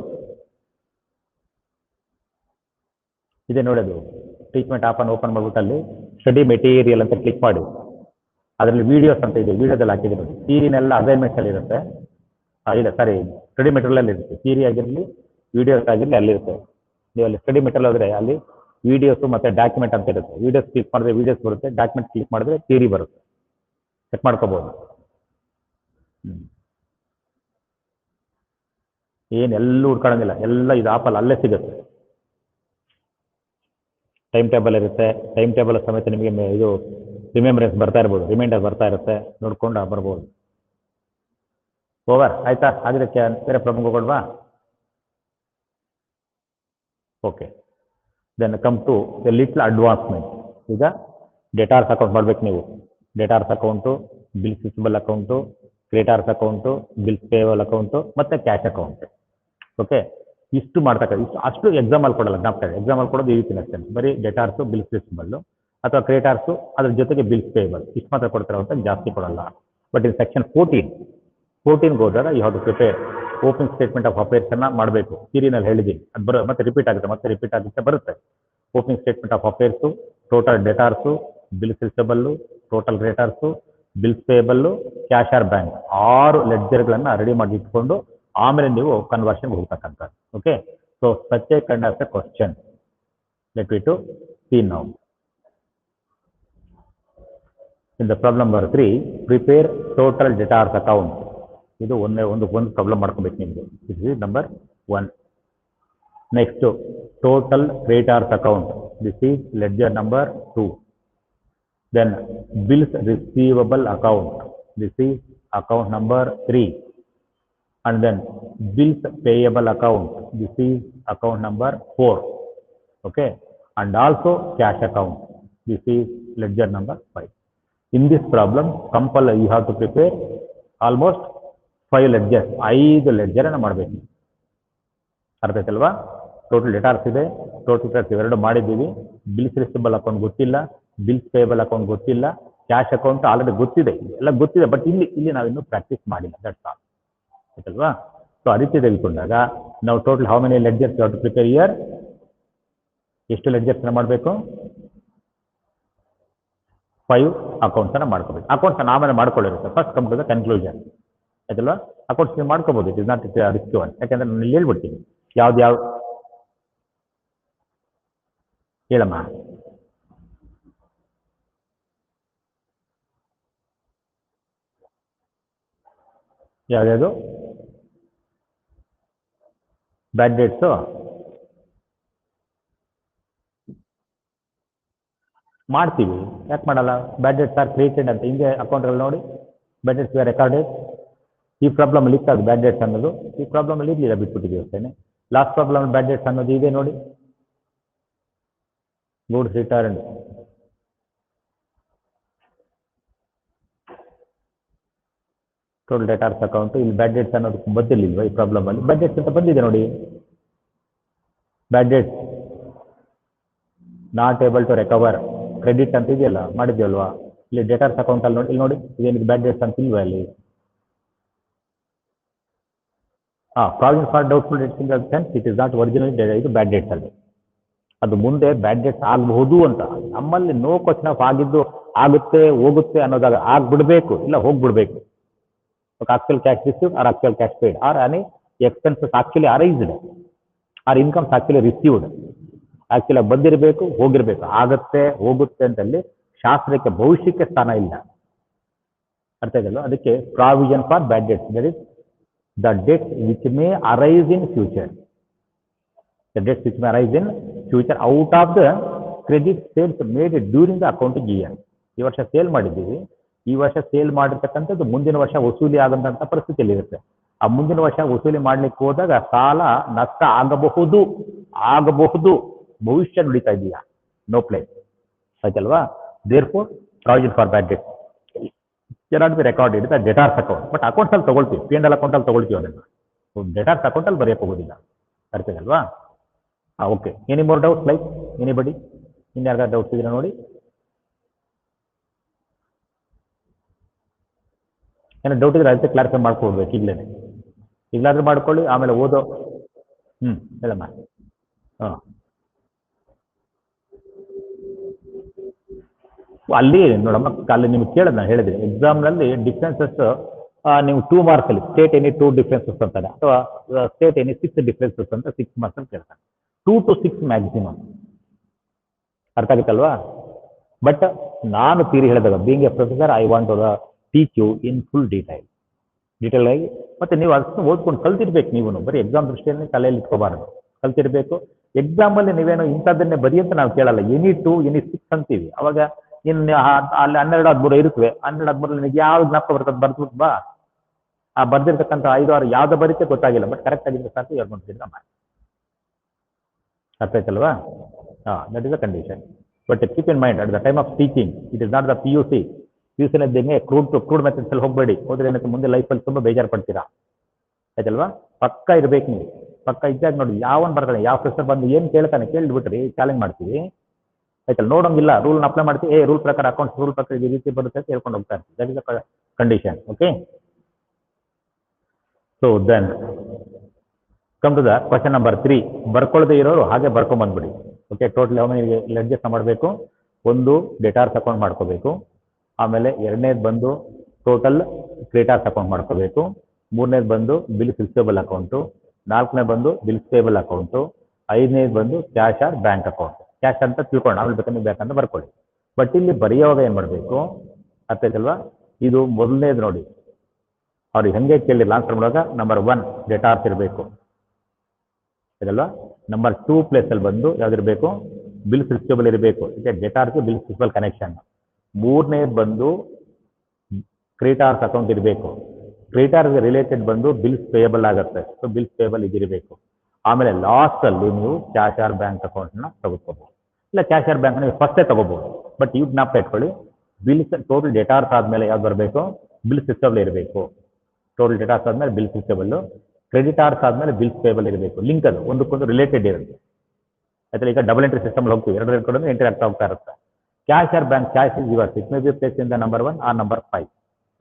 ಇದೆ ನೋಡಿ. ಅದು ಟ್ರೀಟ್ಮೆಂಟ್ ಆಪನ್ ಓಪನ್ ಮಾಡ್ಬಿಟ್ಟು ಅಲ್ಲಿ ಸ್ಟಡಿ ಮೆಟೀರಿಯಲ್ ಅಂತ ಕ್ಲಿಕ್ ಮಾಡಿ ಅದರಲ್ಲಿ ವಿಡಿಯೋಸ್ ಅಂತ ಇದೆ, ವಿಡಿಯೋದಲ್ಲಿ ಹಾಕಿದೆ ನೋಡಿ. ಥಿಯರಿನೆಲ್ಲ ಅಸೈನ್ಮೆಂಟ್ಸ್ ಅಲ್ಲಿ ಇರುತ್ತೆ. ಇಲ್ಲ ಸಾರಿ, ಸ್ಟಡಿ ಮೆಟೀರಿಯಲ್ ಇರುತ್ತೆ. ಥಿಯರಿ ಆಗಿರಲಿ ವಿಡಿಯೋಸ್ ಆಗಿರಲಿ ಅಲ್ಲಿರುತ್ತೆ. ನೀವು ಅಲ್ಲಿ ಸ್ಟಡಿ ಮೆಟೀರಿಯಲ್ ಹೋದರೆ ಅಲ್ಲಿ ವಿಡಿಯೋಸ್ ಮತ್ತು ಡಾಕ್ಯುಮೆಂಟ್ ಅಂತ ಇರುತ್ತೆ. ವಿಡಿಯೋಸ್ ಕ್ಲಿಕ್ ಮಾಡಿದ್ರೆ ವಿಡಿಯೋಸ್ ಬರುತ್ತೆ, ಡಾಕ್ಯುಮೆಂಟ್ ಕ್ಲಿಕ್ ಮಾಡಿದ್ರೆ ಥಿಯರಿ ಬರುತ್ತೆ. ಚೆಕ್ ಮಾಡ್ಕೋಬೋದು. ಏನೆಲ್ಲೂ ಹುಡ್ಕೊಳ್ಳೋಂಗಿಲ್ಲ, ಎಲ್ಲ ಇದು ಆಪಲ್ ಅಲ್ಲೇ ಸಿಗುತ್ತೆ. ಟೈಮ್ ಟೇಬಲ್ ಇರುತ್ತೆ, ಟೈಮ್ ಟೇಬಲ್ ಸಮೇತ ನಿಮಗೆ ಇದು ರಿಮೆಂಬರೆನ್ಸ್ ಬರ್ತಾ ಇರ್ಬೋದು, ರಿಮೈಂಡರ್ ಬರ್ತಾ ಇರುತ್ತೆ, ನೋಡ್ಕೊಂಡು ಬರ್ಬೋದು. ಓವರ್ ಆಯ್ತಾ? ಆಗಿದ್ದಕ್ಕೆ ಬೇರೆ ಪ್ರಾಬ್ಲಮ್ ಹೋಗೋಣವಾ? Okay, then come to the little advancement. ಈಗ ಡೇಟಾರ್ಸ್ ಅಕೌಂಟ್ ಮಾಡ್ಬೇಕು ನೀವು. Debtors account, bills receivable account, creditors account, bills payable account ಮತ್ತು ಕ್ಯಾಶ್ ಅಕೌಂಟ್. ಓಕೆ, ಇಷ್ಟು ಮಾಡ್ತಕ್ಕ ಅಷ್ಟು ಎಕ್ಸಾಮಲ್ಲಿ ಕೊಡಲ್ಲ. ಜ್ಞಾಪಕ, ಎಕ್ಸಾಮಲ್ಲಿ ಕೊಡೋದು ಈ ರೀತಿನ ಅಷ್ಟೇ. ಬರೀ ಡೇಟಾರ್ಸು, ಬಿಲ್ಸ್ ರಿಸಿಬಲ್ಲು ಅಥವಾ ಕ್ರೆಡಿಟಾರ್ಸು, ಅದ್ರ ಜೊತೆಗೆ ಬಿಲ್ಸ್ ಪೇಯಬಲ್ ಇಷ್ಟು ಮಾತ್ರ ಕೊಡ್ತಾರೆ ಅಂತ ಜಾಸ್ತಿ ಕೊಡಲ್ಲ. ಬಟ್ ಇನ್ ಸೆಕ್ಷನ್ 14 ಹೋದಾಗ you have to prepare open statement of ಅಫೇರ್ಸನ್ನು ಮಾಡಬೇಕು. ಸೀರಿನಲ್ಲಿ ಹೇಳಿದ್ದೀನಿ, ಅದು ಮತ್ತೆ ರಿಪೀಟ್ ಆಗುತ್ತೆ ಬರುತ್ತೆ. Opening statement of affairs, total debtors, bills receivable, total creditors, bills payable, cash or bank 6 ಲೆಡ್ಜರ್ಗಳನ್ನು ರೆಡಿ ಮಾಡಿ ಇಟ್ಕೊಂಡು ಆಮೇಲೆ ನೀವು ಕನ್ವರ್ಷನ್ಗೆ ಹೋಗ್ತಕ್ಕಂಥ. Okay, so such a kind of a question. Let we to see now. In the problem number 3, prepare total debtors account. ಇದು ಒಂದು problem ಮಾಡ್ಕೊಬೇಕು ನಿಮಗೆ. This is number 1. Next total creditors account. This is ledger number 2. Then bills receivable account. This is account number 3. And then bills payable account. This is account number 4. Okay, and also cash account. This is ledger number 5. In this problem, you have to prepare almost 5 ledgers. 5 ledger ಅನ್ನು ಮಾಡಬೇಕು. ಅರ್ಥ ಆಯ್ತಲ್ವಾ? Total ಡೇಟಾರ್ಸ್ ಇದೆ, total credits ಇವೆರಡು ಮಾಡಿದ್ದೀವಿ. Bills receivable account ಗೊತ್ತಿಲ್ಲ, bills payable account ಗೊತ್ತಿಲ್ಲ, cash account already ಗೊತ್ತಿದೆ, ಎಲ್ಲ ಗೊತ್ತಿದೆ. ಬಟ್ ಇಲ್ಲಿ ನಾವಿನ್ನೂ ಪ್ರಾಕ್ಟೀಸ್ ಮಾಡಿಲ್ಲ. That's all. ಆಯ್ತಲ್ವಾ? ಸೊ ಆ ರೀತಿ ತೆಗೆದುಕೊಂಡಾಗ ನಾವು total how many ledgers you have to prepare here? ಎಷ್ಟು ಲೆಡ್ಜರ್ಸ್ ಮಾಡಬೇಕು? 5 ಅಕೌಂಟ್ಸ್ ಅನ್ನ ಮಾಡ್ಕೋಬೇಕು. ಅಕೌಂಟ್ಸ್ ಆಮೇಲೆ ಮಾಡ್ಕೊಳ್ಳಿರುತ್ತೆ. First come to the conclusion. ಆಯ್ತಲ್ವಾ? ಅಕೌಂಟ್ಸ್ ನೀವು ಮಾಡ್ಕೋಬಹುದು. It is not risk one. ಯಾಕಂದ್ರೆ ನಾನು ಹೇಳ್ಬಿಡ್ತೀನಿ ಯಾವ್ದು ಹೇಳಮ್ಮ. ಯಾವ್ದು ಬ್ಯಾಡ್ ಡೇಟ್ಸು ಮಾಡ್ತೀವಿ, ಯಾಕೆ ಮಾಡಲ್ಲ? ಬ್ಯಾಡ್ ಡೇಟ್ಸ್ ಆರ್ ಕ್ರಿಯೇಟೆಡ್ ಅಂತ ಹಿಂಗೆ ಅಕೌಂಟ್ಗಳು ನೋಡಿ, ಬ್ಯಾಡ್ ಡೇಟ್ಸ್ ಆರ್ ರೆಕಾರ್ಡೆಡ್. ಈ ಪ್ರಾಬ್ಲಮ್ ಅಲ್ಲಿ ಇತ್ತು ಬ್ಯಾಡ್ ಡೇಟ್ಸ್ ಅನ್ನೋದು. ಈ ಪ್ರಾಬ್ಲಮ್ ಅಲ್ಲಿ ಇರಲಿಲ್ಲ, ಬಿಟ್ಬಿಟ್ಟಿದ್ದೀವಿ ಅಷ್ಟೇ. ಲಾಸ್ಟ್ ಪ್ರಾಬ್ಲಮ್ ಬ್ಯಾಡ್ ಡೇಟ್ಸ್ ಅನ್ನೋದು ಇದೆ ನೋಡಿ. Goods returned, total debtors account. ಇಲ್ಲಿ ಬ್ಯಾಡ್ ಡೇಟ್ಸ್ ಅನ್ನೋದು ಬಂದಿರಲಿಲ್ವಾ ಈ ಪ್ರಾಬ್ಲಮ್ ಅಲ್ಲಿ? ಬ್ಯಾಡ್ ಡೇಟ್ಸ್ ಅಂತ ಬಂದಿದೆ ನೋಡಿ. Bad debts not able to recover credit ಅಂತ ಇದೆಯಲ್ಲ, ಮಾಡಿದ್ಯಲ್ವಾ? ಇಲ್ಲಿ ಡೇಟಾರ್ಸ್ ಅಕೌಂಟ್ ಅಲ್ಲಿ ನೋಡಿ, ಇಲ್ಲಿ ನೋಡಿ ಇದೇನಿದೆ ಬ್ಯಾಡ್ ಡೇಟ್ಸ್ ಅಂತ ಇಲ್ವಾ ಅಲ್ಲಿ? Provision for doubtful dates in the sense it is not original. ಇದು ಬ್ಯಾಡ್ ಡೇಟ್ಸ್ ಅಲ್ಲಿ, ಅದು ಮುಂದೆ ಬ್ಯಾಡ್ ಡೇಟ್ಸ್ ಆಗಬಹುದು ಅಂತ. ನಮ್ಮಲ್ಲಿ ನೋ ಕ್ವಶನ್ ಆಫ್ ಆಗಿದ್ದು ಆಗುತ್ತೆ ಹೋಗುತ್ತೆ ಅನ್ನೋದಾಗ ಆಗ್ಬಿಡ್ಬೇಕು, ಇಲ್ಲ ಹೋಗ್ಬಿಡ್ಬೇಕು. Actual cash received or actual cash paid or any expenses actually arised or incomes actually received. Actually ಬಂದಿರಬೇಕು, ಹೋಗಿರ್ಬೇಕು. ಆಗತ್ತೆ ಹೋಗುತ್ತೆ ಅಂತಲ್ಲಿ ಶಾಸ್ತ್ರಕ್ಕೆ ಭವಿಷ್ಯಕ್ಕೆ ಸ್ಥಾನ ಇಲ್ಲ. ಅರ್ಥ ಇದೆಯಲ್ಲ? ಅದಕ್ಕೆ provision for bad dates, that is the dates which may arise in future. The dates which may arise in future out of the credit sales made during the accounting year. ಈ ವರ್ಷ ಸೇಲ್ ಮಾಡಿದ್ದೀವಿ, ಈ ವರ್ಷ sale ಮಾಡಿರ್ತಕ್ಕಂಥದ್ದು ಮುಂದಿನ ವರ್ಷ ವಸೂಲಿ ಆಗಂತ ಪರಿಸ್ಥಿತಿಯಲ್ಲಿ ಇರುತ್ತೆ. ಆ ಮುಂದಿನ ವರ್ಷ ವಸೂಲಿ ಮಾಡ್ಲಿಕ್ಕೆ ಹೋದಾಗ ಸಾಲ ನಷ್ಟ ಆಗಬಹುದು, ಭವಿಷ್ಯ ನುಡಿತಾ ಇದೆಯಾ? No place. ಆಯ್ತಲ್ವಾ? Therefore provision for bad debts cannot be recorded the debtors account. But accounts ಅಲ್ಲಿ ತಗೊಳ್ತೀವಿ, P&L ಅಕೌಂಟ್ ಅಲ್ಲಿ ತಗೊಳ್ತೀವಿ ಅದನ್ನು. ಡೇಟಾರ್ಸ್ ಅಕೌಂಟ್ ಅಲ್ಲಿ ಬರೆಯಕ್ಕೆ ಹೋಗೋದಿಲ್ಲ. ಅರ್ಥಗಲ್ವಾ? Okay, any more doubts like anybody? ಇನ್ಯಾರ್ಗಾರ ಡೌಟ್ಸ್ ಇದ್ರೆ ನೋಡಿ. ಏನೋ ಡೌಟ್ ಇದ್ರೆ ಅದಕ್ಕೆ ಕ್ಲಾರಿಫೈ ಮಾಡ್ಕೊಡ್ಬೇಕು ಈಗಲೇ. ಈಗಲಾದ್ರೂ ಮಾಡ್ಕೊಳ್ಳಿ, ಆಮೇಲೆ ಓದೋ. ಹೇಳಮ್ಮ. ಹಾಂ, ಅಲ್ಲಿ ನೋಡಮ್ಮ, ಅಲ್ಲಿ ನಿಮ್ಗೆ ಕೇಳೋದು ನಾನು ಹೇಳಿದೆ, ಎಕ್ಸಾಮ್ನಲ್ಲಿ ಡಿಫ್ರೆನ್ಸಸ್ ನೀವು 2 ಮಾರ್ಕ್ಸಲ್ಲಿ ಸ್ಟೇಟ್ ಎನಿ 2 ಡಿಫ್ರೆನ್ಸಸ್ ಅಂತಾರೆ, ಅಥವಾ ಸ್ಟೇಟ್ ಎನಿ 6 ಡಿಫ್ರೆನ್ಸಸ್ ಅಂತ 6 ಮಾರ್ಕ್ಸಲ್ಲಿ ಕೇಳ್ತಾರೆ. 2 to 6 ಮ್ಯಾಕ್ಸಿಮಮ್. ಅರ್ಥ ಆಗುತ್ತಲ್ವಾ? ಬಟ್ ನಾನು ತೀರಿ ಹೇಳಿದಾಗ, being a professor, I want to teach you in full detail ಆಗಿ. ಮತ್ತೆ ನೀವು ಅದನ್ನು ಓದ್ಕೊಂಡು ಕಲ್ತಿರ್ಬೇಕು. ನೀವು ಬರೀ ಎಕ್ಸಾಮ್ ದೃಷ್ಟಿಯಲ್ಲಿ ತಲೆಯಲ್ಲಿ ಇಟ್ಕೋಬಾರ್ದು, ಕಲ್ತಿರ್ಬೇಕು. ಎಕ್ಸಾಮಲ್ಲಿ ನೀವೇನೋ ಇಂಥದ್ದನ್ನೇ ಬರೀ ಅಂತ ನಾವು ಕೇಳಲ್ಲ, ಎನಿ 2 ಎನಿ 6 ಅಂತೀವಿ. ಅವಾಗ ಇನ್ನು ಅಲ್ಲಿ 12, 13 ಇರುತ್ತವೆ. 12, 13 ನಿನಗೆ ಯಾವ್ದು ಜ್ಞಾಪಕ ಬರ್ತದೆ ಬರ್ದ್ಬಿಟ್ಟು ಬಾ. ಆ ಬರ್ದಿರ್ತಕ್ಕಂಥ 5, 6 ಯಾವ್ದು ಬರೀತೆ ಗೊತ್ತಾಗಿಲ್ಲ, ಬಟ್ ಕರೆಕ್ಟ್ ಆಗಿದ್ರೆ ಸಾಕು, 2 3 ಮಾಡಿ. ಅರ್ಥ ಆಯ್ತಲ್ವಾ? That is the condition. But keep in mind, at the time of teaching, it is not the PUC. PUC crude methods ಅಲ್ಲಿ ಹೋಗಬೇಡಿ. ಹೋದ್ರೆ ಏನಕ್ಕೆ ಮುಂದೆ ಲೈಫಲ್ಲಿ ತುಂಬ ಬೇಜಾರು ಪಡ್ತೀರಾ. ಆಯ್ತಲ್ವಾ? ಪಕ್ಕ ಇರ್ಬೇಕು ನೀವು. ಪಕ್ಕ ಇದ್ದಾಗ ನೋಡಿ, ಯಾವನ್ ಬರ್ತಾನೆ, ಯಾವ ಪ್ರೊಫೆಸರ್ ಬಂದು ಏನು ಕೇಳ್ತಾನೆ ಕೇಳಿಬಿಟ್ರಿ, ಚಾಲೆಂಜ್ ಮಾಡ್ತೀವಿ. ಆಯ್ತಲ್ಲ, ನೋಡೋಂಗಿಲ್ಲ, ರೂಲ್ನ ಅಪ್ಲೈ ಮಾಡ್ತೀವಿ. ರೂಲ್ ಪ್ರಕಾರ ಅಕೌಂಟ್ಸ್ ರೂಲ್ ಪ್ರಕಾರ ಈ ರೀತಿ ಬರುತ್ತೆ ಅಂತ ಹೇಳ್ಕೊಂಡು ಹೋಗ್ತಾ ಇರ್ತೀವಿ. That is the condition. Okay, so then come to the question number 3. ಬರ್ಕೊಳ್ಳದೆ ಇರೋರು ಹಾಗೆ ಬರ್ಕೊಂಬಂದ್ಬಿಡಿ. ಓಕೆ, ಟೋಟಲ್ ಅವನಿಗೆ ಲೆಡ್ಜಸ್ ಮಾಡಬೇಕು. ಒಂದು ಡೇಟಾರ್ಸ್ ಅಕೌಂಟ್ ಮಾಡ್ಕೋಬೇಕು. ಆಮೇಲೆ ಎರಡನೇದು ಬಂದು ಟೋಟಲ್ ಕ್ರೇಟಾರ್ಸ್ ಅಕೌಂಟ್ ಮಾಡ್ಕೋಬೇಕು. ಮೂರನೇದು ಬಂದು ಬಿಲ್ಸ್ ರಿಸೀವಬಲ್ ಅಕೌಂಟು. ನಾಲ್ಕನೇದು ಬಂದು ಬಿಲ್ಸ್ ಪೇಬಲ್ ಅಕೌಂಟು. ಐದನೇದು ಬಂದು cash or bank account. Cash ಅಂತ ತಿಳ್ಕೊಂಡು ಆಮೇಲೆ ಬೇಕಂದ್ರೆ ಬೇಕಂತ ಬರ್ಕೊಳ್ಳಿ. ಬಟ್ ಇಲ್ಲಿ ಬರೆಯೋವಾಗ ಏನು ಮಾಡಬೇಕು ಅರ್ಥ ಆಯ್ತಲ್ವಾ? ಇದು ಮೊದಲನೇದು ನೋಡಿ, ಅವ್ರಿಗೆ ಹೆಂಗೆ ಕೇಳಿಲ್ಲ ಆನ್ಸರ್ ಮಾಡುವಾಗ ನಂಬರ್ 1 ಡೇಟಾರ್ಸ್ ಇರಬೇಕು ಇದಲ್ವಾ. ನಂಬರ್ 2 ಪ್ಲೇಸಲ್ಲಿ ಬಂದು ಯಾವ್ದಿರಬೇಕು, ಬಿಲ್ಸ್ ರಿಸೀವಬಲ್ ಇರಬೇಕು. ಈಗ ಡೇಟಾರ್ಸ್ಗೆ ಬಿಲ್ಸ್ ರಿಸೀವಬಲ್ ಕನೆಕ್ಷನ್. ಮೂರನೇದು ಬಂದು ಕ್ರೇಟಾರ್ಸ್ ಅಕೌಂಟ್ ಇರಬೇಕು. ಕ್ರೇಟಾರ್ಸ್ಗೆ ರಿಲೇಟೆಡ್ ಬಂದು ಬಿಲ್ಸ್ ಪೇಯಬಲ್ ಆಗುತ್ತೆ, ಸೊ ಬಿಲ್ಸ್ ಪೇಯಬಲ್ ಇದಿರಬೇಕು. ಆಮೇಲೆ ಲಾಸ್ಟಲ್ಲಿ ನೀವು ಕ್ಯಾಶ್ ಆರ್ ಬ್ಯಾಂಕ್ ಅಕೌಂಟ್ನ ತೆಗೆದುಕೋಬಹುದು. ಇಲ್ಲ ಕ್ಯಾಶ್ ಆರ್ ಬ್ಯಾಂಕ್ ನೀವು ಫಸ್ಟೇ ತಗೋಬಹುದು. ಬಟ್ ಇವ್ ಜ್ಞಾಪಕ ಇಟ್ಕೊಳ್ಳಿ, ಬಿಲ್ಸ್ ಟೋಟಲ್ ಡೇಟಾರ್ಸ್ ಆದಮೇಲೆ ಯಾವ್ದು ಬರಬೇಕು, ಬಿಲ್ಸ್ ರಿಸೀವಬಲ್ ಇರಬೇಕು. ಟೋಟಲ್ ಡೇಟಾರ್ಸ್ ಆದಮೇಲೆ ಬಿಲ್ಸ್ ರಿಸೀವಬಲ್, ಕ್ರೆಡಿಟಾರ್ಸ್ ಆದಮೇಲೆ ಬಿಲ್ಸ್ ಪೇಬಲ್ ಇರಬೇಕು. ಲಿಂಕ್ ಅದು ಒಂದಕ್ಕೊಂದು ರಿಲೇಟೆಡ್ ಇರುತ್ತೆ. ಆಯ್ತಲ್ಲ, ಈಗ ಡಬಲ್ ಎಂಟ್ರಿ ಸಿಸ್ಟಮ್ ಹೋಗ್ತೀವಿ, ಎರಡು ಕಡೆ ಎಂಟ್ರಿ ಆಗ್ತಾ ಹೋಗ್ತಾ ಇರುತ್ತೆ. Cash or bank, cash is yours, it may be place in the number 1 or number 5.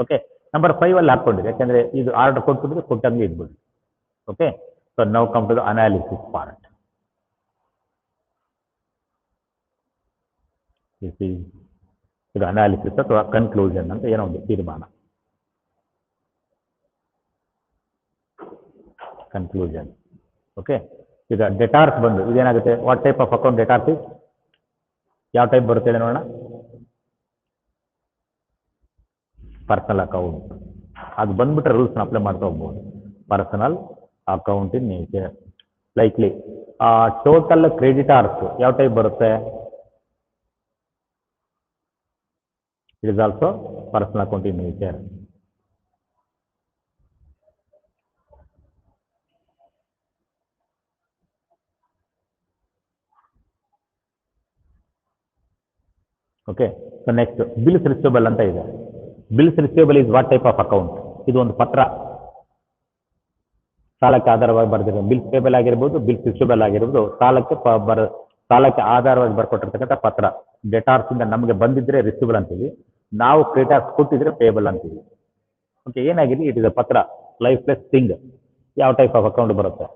Okay, number 5 ಅಲ್ಲಿ ಹಾಕೊಂಡಿದೆ, ಯಾಕಂದ್ರೆ ಇದು ಆರ್ಡರ್ ಕೊಟ್ಬಿಟ್ಟು ಕೊಟ್ಟಂಗೆ ಇದ್ಬಿಡಿ. Okay, so now come to the analysis part. ಇದು ಅನಾಲಿಸಿಸ್ ಅಥವಾ ಕನ್ಕ್ಲೂಷನ್ ಅಂತ ಏನೋ ಒಂದು ತೀರ್ಮಾನ. ಕನ್ಕ್ಲೂಷನ್. ಓಕೆ, ಈಗ ಡೆಟಾರ್ಸ್ ಬಂದು ಇದೇನಾಗುತ್ತೆ, what type of account debtors is, ಯಾವ ಟೈಪ್ ಬರುತ್ತೆ ಹೇಳಿ ನೋಡೋಣ. Personal account. ಅದು ಬಂದ್ಬಿಟ್ರೆ ರೂಲ್ಸ್ನ ಅಪ್ಲೈ ಮಾಡ್ತಾ ಹೋಗ್ಬೋದು. Personal account in nature. Likely total creditors ಯಾವ ಟೈಪ್ ಬರುತ್ತೆ, it is also personal account in nature. Okay, so next bills receivable ಅಂತ ಇದೆ. Bills receivable is what type of account, ಇದು ಒಂದು ಪತ್ರ, ಸಾಲಕ್ಕೆ ಆಧಾರವಾಗಿ ಬರೆದಿರೋ. ಬಿಲ್ಸ್ ಪೇಬಲ್ ಆಗಿರ್ಬೋದು, ಬಿಲ್ಸ್ ರಿಸೀವಬಲ್ ಆಗಿರ್ಬೋದು, ಸಾಲಕ್ಕೆ ಆಧಾರವಾಗಿ ಬರ್ಕೊಟ್ಟಿರ್ತಕ್ಕಂಥ ಪತ್ರ. ಡೆಟಾರ್ಸ್ ಇಂದ ನಮಗೆ ಬಂದಿದ್ರೆ ರಿಸೀವಬಲ್ ಅಂತೀವಿ, ನಾವು ಕ್ರೆಡಿಟಾರ್ಸ್ ಕೊಟ್ಟಿದ್ರೆ ಪೇಬಲ್ ಅಂತೀವಿ. ಓಕೆ, ಏನಾಗಿದೆ, ಇಟ್ ಇಸ್ ಅ ಪತ್ರ, ಲೈಫ್ ಪ್ಲಸ್ ಥಿಂಗ್. ಯಾವ ಟೈಪ್ ಆಫ್ ಅಕೌಂಟ್ ಬರುತ್ತೆ,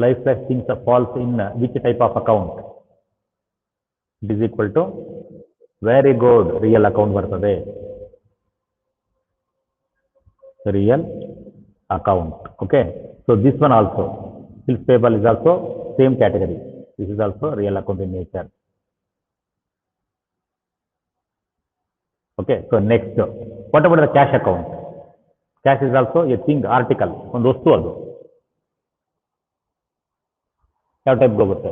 life plus things falls in which type of account, it is equal to very good real account ಬರ್ತದೆ. real account. Okay, so this one also bills payable is also same category. This is also real account in nature. Okay, so next, what about the cash account? Cash is also a thing, article, ಒಂದು ವಸ್ತು. ಅದು ಯಾವ type ಹೋಗುತ್ತೆ,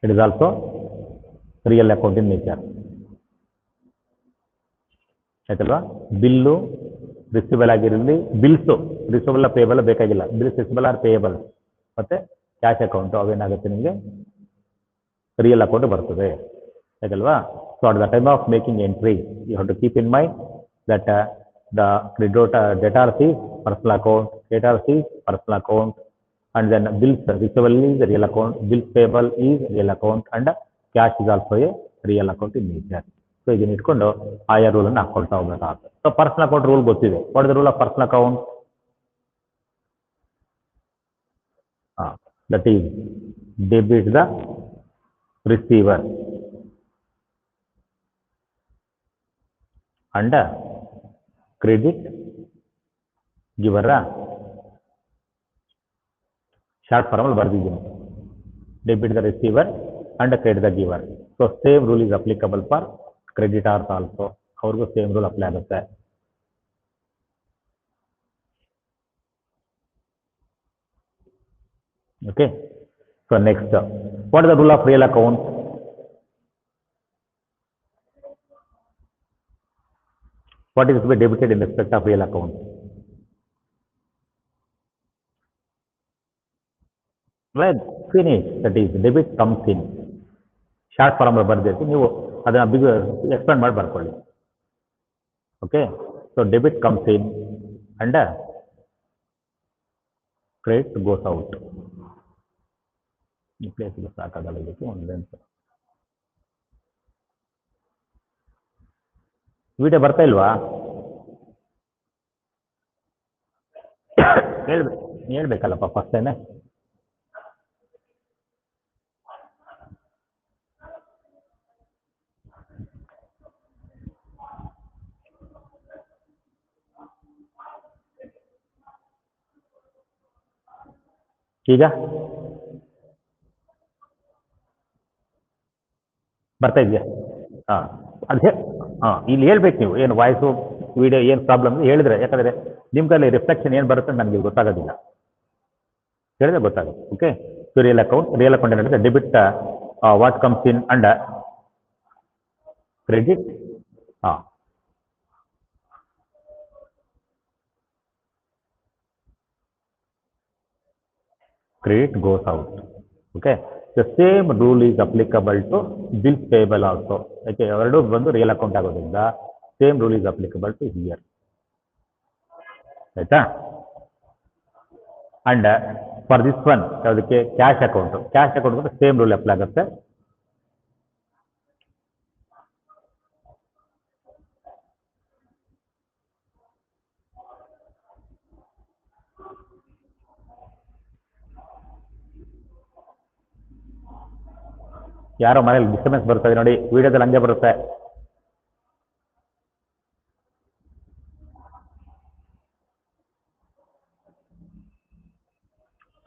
it is also real account in nature. ಆಯ್ತಲ್ವಾ? Bill receivable ಆಗಿರಲಿ, bills receivable payable ಬೇಕಾಗಿಲ್ಲ, bills receivable or payable. ಮತ್ತೆ cash account ಅವೇನಾಗುತ್ತೆ ನಿಮಗೆ ರಿಯಲ್ ಅಕೌಂಟ್ ಬರ್ತದೆ. ಆಯ್ತಲ್ವಾ? So at the time of making entry you have to keep in mind that the debtors is personal account, creditors is personal account, and then bills receivable is real account, bills payable is real account, and cash is also a real account in nature. So ಇದನ್ನ ಇಟ್ಕೊಂಡು ಆಯಾ rule ಅನ್ನು ಹಾಕೊಳ್ತಾ ಹೋಗ್ಬೇಕಾಗುತ್ತೆ. So personal account rule ಗೊತ್ತಿದೆ. What is the rule of personal account? That is debit the receiver and credit giver. Short form ಅಲ್ಲಿ ಬರ್ದಿದ್ದೀನಿ. Debit the receiver and credit the giver. So same rule is applicable for creditors also. ಅವ್ರಿಗೂ same rule apply ಆಗುತ್ತೆ. Okay. So next, what is the rule of real account? What is to be debited in respect of real account? Well, finish. That is, debit comes in. Short form ಬರ್ದಿರ್ತೀವಿ, ನೀವು ಅದನ್ನ big expand ಮಾಡಿ ಬರ್ಕೊಳ್ಳಿ. Okay. So debit comes in and credit goes out. ಈ ಪ್ಲೇಸ್ಗೆ ಸಾಕಾಗಲ್ಲ, ಇದಕ್ಕೆ ಒಂದು ವಿಡಿಯೋ ಬರ್ತಾ ಇಲ್ವಾ? ಹೇಳ್ಬೇಕಲ್ಲಪ್ಪ ಫಸ್ಟೇನೆ. ಈಗ ಬರ್ತಾ ಇದೆಯಾ? ಹಾಂ, ಅದು ಇಲ್ಲಿ ಹೇಳ್ಬೇಕು ನೀವು, ಏನು ವಾಯ್ಸು ವಿಡಿಯೋ ಏನು ಪ್ರಾಬ್ಲಮ್ ಹೇಳಿದ್ರೆ, ಯಾಕಂದರೆ ನಿಮ್ಮ ಕೈಲಿ ರಿಫ್ಲೆಕ್ಷನ್ ಏನು ಬರುತ್ತೆ ನನಗೆ ಗೊತ್ತಾಗೋದಿಲ್ಲ. ಹೇಳಿದ್ರೆ ಗೊತ್ತಾಗುತ್ತೆ. ಓಕೆ. ಸೊ ರಿಯಲ್ ಅಕೌಂಟ್ ಏನಿದೆ, debit what comes in and credit. Credit goes out. Okay. The same rule is applicable to bills payable also. Okay. ಎರಡು ಬಂದು ರಿಯಲ್ ಅಕೌಂಟ್ ಆಗೋದ್ರಿಂದ same rule is applicable to here. ಆಯ್ತಾ? And for this one, ಯಾವುದಕ್ಕೆ? Cash account same rule apply ಆಗುತ್ತೆ. ಯಾರೋ ಮನೇಲಿ disturbance ಬರ್ತದೆ ನೋಡಿ, ವಿಡಿಯೋದಲ್ಲಿ ಹಂಗೆ ಬರುತ್ತೆ.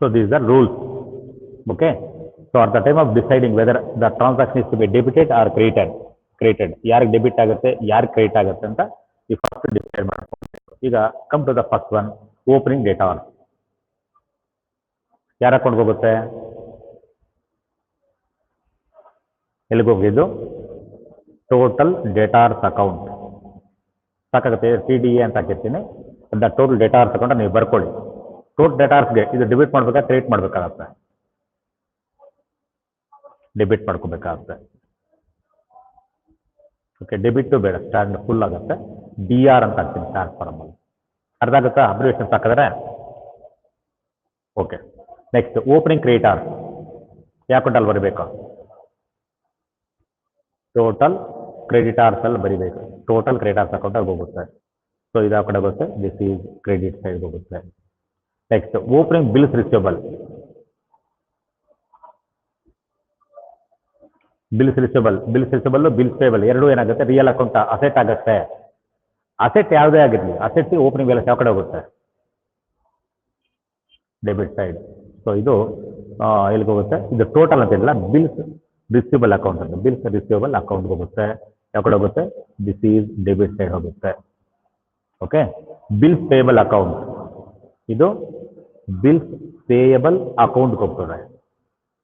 So these are rules. Okay. So at the time of deciding whether the transaction is to be debited or credited, ಯಾರಿಗೆ ಡೆಬಿಟ್ ಆಗುತ್ತೆ, ಯಾರಿಗೆ ಕ್ರೆಡಿಟ್ ಆಗುತ್ತೆ ಅಂತ ಈ ಫಸ್ಟ್ ಡಿಸೈಡ್ ಮಾಡ್ಕೊಬೇಕು. ಈಗ come to the first one, opening debtor. ಯಾರ ಅಕೌಂಟ್ಗೆ ಹೋಗುತ್ತೆ? ಎಲ್ಲಿಗೆ ಹೋಗಿದ್ದು? Total debtors account. ಸಾಕಾಗುತ್ತೆ, TDA ಅಂತ ಹಾಕಿರ್ತೀನಿ. ದ ಟೋಟಲ್ ಡೇಟಾರ್ಸ್ ಅಕೌಂಟ್ ನೀವು ಬರ್ಕೊಳ್ಳಿ. ಟೋಟಲ್ ಡೇಟಾರ್ಸ್ಗೆ ಇದು ಡೆಬಿಟ್ ಮಾಡ್ಬೇಕಾ, ಕ್ರೆಡಿಟ್ ಮಾಡಬೇಕಾಗತ್ತೆ? ಡೆಬಿಟ್ ಮಾಡ್ಕೋಬೇಕಾಗುತ್ತೆ. ಓಕೆ. ಡೆಬಿಟ್ ಬೇಡ, ಸ್ಟ್ಯಾಂಡ್ ಫುಲ್ ಆಗುತ್ತೆ. DR ಅಂತ ಹಾಕ್ತೀನಿ ಶಾರ್ಟ್ ಫಾರ್ಮ್ ಅಲ್ಲಿ. ಅರ್ಥ ಆಗುತ್ತಾ? ಅಬ್ರಿವೇಷನ್ಸ್ ಹಾಕಿದ್ರೆ ಓಕೆ. ನೆಕ್ಸ್ಟ್, ಓಪನಿಂಗ್ ಕ್ರೆಡಿಟಾರ್ಸ್ ಯಾವ ಅಕೌಂಟಲ್ಲಿ ಬರಬೇಕು? ಟೋಟಲ್ ಕ್ರೆಡಿಟಾರ್ಸ್ ಅಲ್ಲಿ ಬರಿಬೇಕು. ಟೋಟಲ್ ಕ್ರೆಡಿಟಾರ್ಸ್ ಅಕೌಂಟಲ್ಲಿ ಹೋಗುತ್ತೆ. ಸೊ ಇದು ಯಾವ ಕಡೆ ಹೋಗುತ್ತೆ? ದಿಸ್ ಈಸ್ ಕ್ರೆಡಿಟ್ ಸೈಡ್ ಹೋಗುತ್ತೆ. Next, opening bills receivable. Bills receivable, bills payable ಎರಡೂ ಏನಾಗುತ್ತೆ? ರಿಯಲ್ ಅಕೌಂಟ್ ಅಸೆಟ್ ಆಗುತ್ತೆ. ಅಸೆಟ್ ಯಾವುದೇ ಆಗಿರಲಿ, ಅಸೆಟ್ ಓಪನಿಂಗ್ ಬ್ಯಾಲೆನ್ಸ್ ಯಾವ ಕಡೆ ಹೋಗುತ್ತೆ? Debit side. ಸೊ ಇದು ಎಲ್ಲಿಗೆ ಹೋಗುತ್ತೆ? ಇದು ಟೋಟಲ್ ಅಂತ ಇಲ್ಲ, ಬಿಲ್ಸ್ ರಿಸೀವಬಲ್ ಅಕೌಂಟ್ ಅಂತ. ಬಿಲ್ಸ್ ರಿಸೀವಬಲ್ ಅಕೌಂಟ್ ಹೋಗುತ್ತೆ. ಯಾವ ಕಡೆ ಹೋಗುತ್ತೆ? ದಿಸ್ ಈಸ್ ಡೆಬಿಟ್ ಸೈಡ್ ಹೋಗುತ್ತೆ. ಓಕೆ. ಬಿಲ್ಸ್ ಪೇಯಬಲ್ ಅಕೌಂಟ್, ಇದು ಬಿಲ್ಸ್ ಪೇಯಬಲ್ ಅಕೌಂಟ್ಗೆ ಹೋಗ್ತದೆ.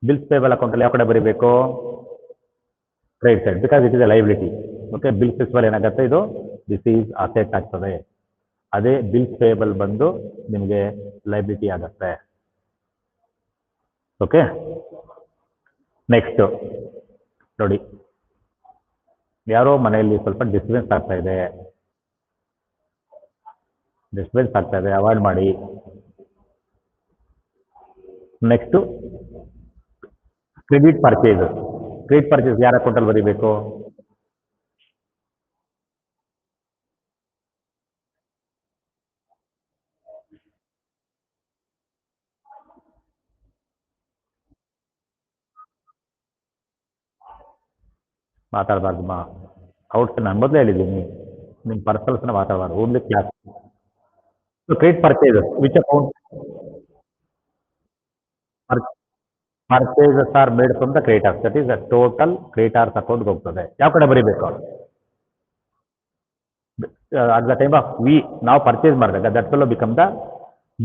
ಬಿಲ್ಸ್ ಪೇಯಬಲ್ ಅಕೌಂಟಲ್ಲಿ ಯಾವ ಕಡೆ ಬರೀಬೇಕು? Credit side, because it is A liability. Okay. Bills receivable ಏನಾಗುತ್ತೆ? ಇದು ದಿಸ್ ಈಸ್ ಅಸೆಟ್ ಆಗ್ತದೆ. ಅದೇ ಬಿಲ್ಸ್ ಪೇಯಬಲ್ ಬಂದು ನಿಮಗೆ ಲೈಬಿಲಿಟಿ ಆಗುತ್ತೆ. ಓಕೆ. ನೆಕ್ಸ್ಟ್ ನೋಡಿ, ಯಾರೋ ಮನೆಯಲ್ಲಿ ಸ್ವಲ್ಪ ಡಿಸ್ಟರ್ಬೆನ್ಸ್ ಆಗ್ತಾ ಇದೆ, ಅವಾಯ್ಡ್ ಮಾಡಿ. Next credit purchase. Credit purchase ಯಾರ ಅಕೌಂಟಲ್ಲಿ ಬರೀಬೇಕು? ಮಾತಾಡಬಾರ್ದು ಔಟ್ಸ್ ನಾನು ಮೊದಲೇ ಹೇಳಿದ್ದೀನಿ, ನಿಮ್ಮ ಪರ್ಸನಲ್ಸ್ನ ಮಾತಾಡಬಾರ್ದು, only class. Credit purchase which account? Purchases are made from the creditors, that is the total creditors ಅಕೌಂಟ್ಗೆ ಹೋಗ್ತದೆ. ಯಾವ ಕಡೆ ಬರೀಬೇಕು? ಅಟ್ ದ ಟೈಮ್ ಆಫ್ ನಾವು ಪರ್ಚೇಸ್ ಮಾಡಿದಾಗ that will become the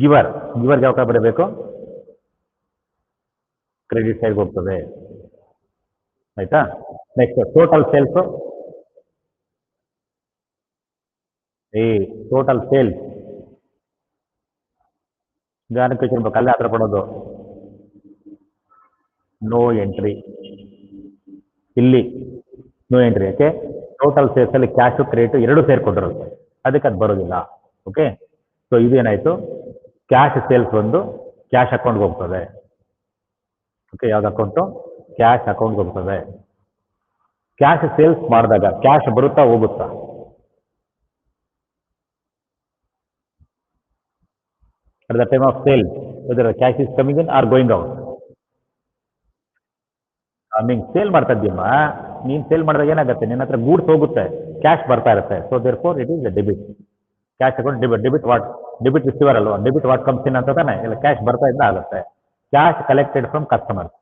giver. ಗಿವರ್ಗೆ ಯಾವ ಕಡೆ ಬರೀಬೇಕು? ಕ್ರೆಡಿಟ್ ಸೈಡ್ಗೆ ಹೋಗ್ತದೆ. ಆಯ್ತಾ? Next total sales. Total sales ನಿಧಾನಕ್ಕೆ ಯೋಚಿಸ್ಬೇಕು, ಅಲ್ಲೇ ಹತ್ರ ಕೊಡೋದು. ನೋ ಎಂಟ್ರಿ ಇಲ್ಲಿ, ನೋ ಎಂಟ್ರಿ. ಯಾಕೆ? ಟೋಟಲ್ ಸೇಲ್ಸ್ ಅಲ್ಲಿ ಕ್ಯಾಶು ಕ್ರೆಡಿಟ್ ಎರಡು ಸೇರ್ಕೊಂಡಿರುತ್ತೆ, ಅದಕ್ಕೆ ಅದು ಬರೋದಿಲ್ಲ. ಓಕೆ, ಸೊ ಇದೇನಾಯ್ತು? ಕ್ಯಾಶ್ ಸೇಲ್ಸ್ ಒಂದು ಕ್ಯಾಶ್ ಅಕೌಂಟ್ಗೆ ಹೋಗ್ತದೆ. ಓಕೆ, ಯಾವ್ದು ಅಕೌಂಟು? ಕ್ಯಾಶ್ ಅಕೌಂಟ್ಗೆ ಹೋಗ್ತದೆ. ಕ್ಯಾಶ್ ಸೇಲ್ಸ್ ಮಾಡಿದಾಗ ಕ್ಯಾಶ್ ಬರುತ್ತಾ ಹೋಗುತ್ತಾ? At the time of sale whether cash is coming in or going out? ನೀನು ಸೇಲ್ ಮಾಡ್ತಾ ಇದ್ದೀಮ್ಮ, ನೀನು ಸೇಲ್ ಮಾಡಿದಾಗ ಏನಾಗುತ್ತೆ? ನಿನ್ನ ಹತ್ರ ಗೂಡ್ಸ್ ಹೋಗುತ್ತೆ, ಕ್ಯಾಶ್ ಬರ್ತಾ ಇರುತ್ತೆ. So therefore it is debit. Cash account debit. Debit receiver ಅಲ್ವಾ? ಡೆಬಿಟ್ ವಾಟ್ ಕಮ್ಸ್ ಇನ್ ಅಂತ ತಾನೆ, ಇಲ್ಲ ಕ್ಯಾಶ್ ಬರ್ತಾ ಇದ್ದ ಆಗುತ್ತೆ. Cash collected from customers.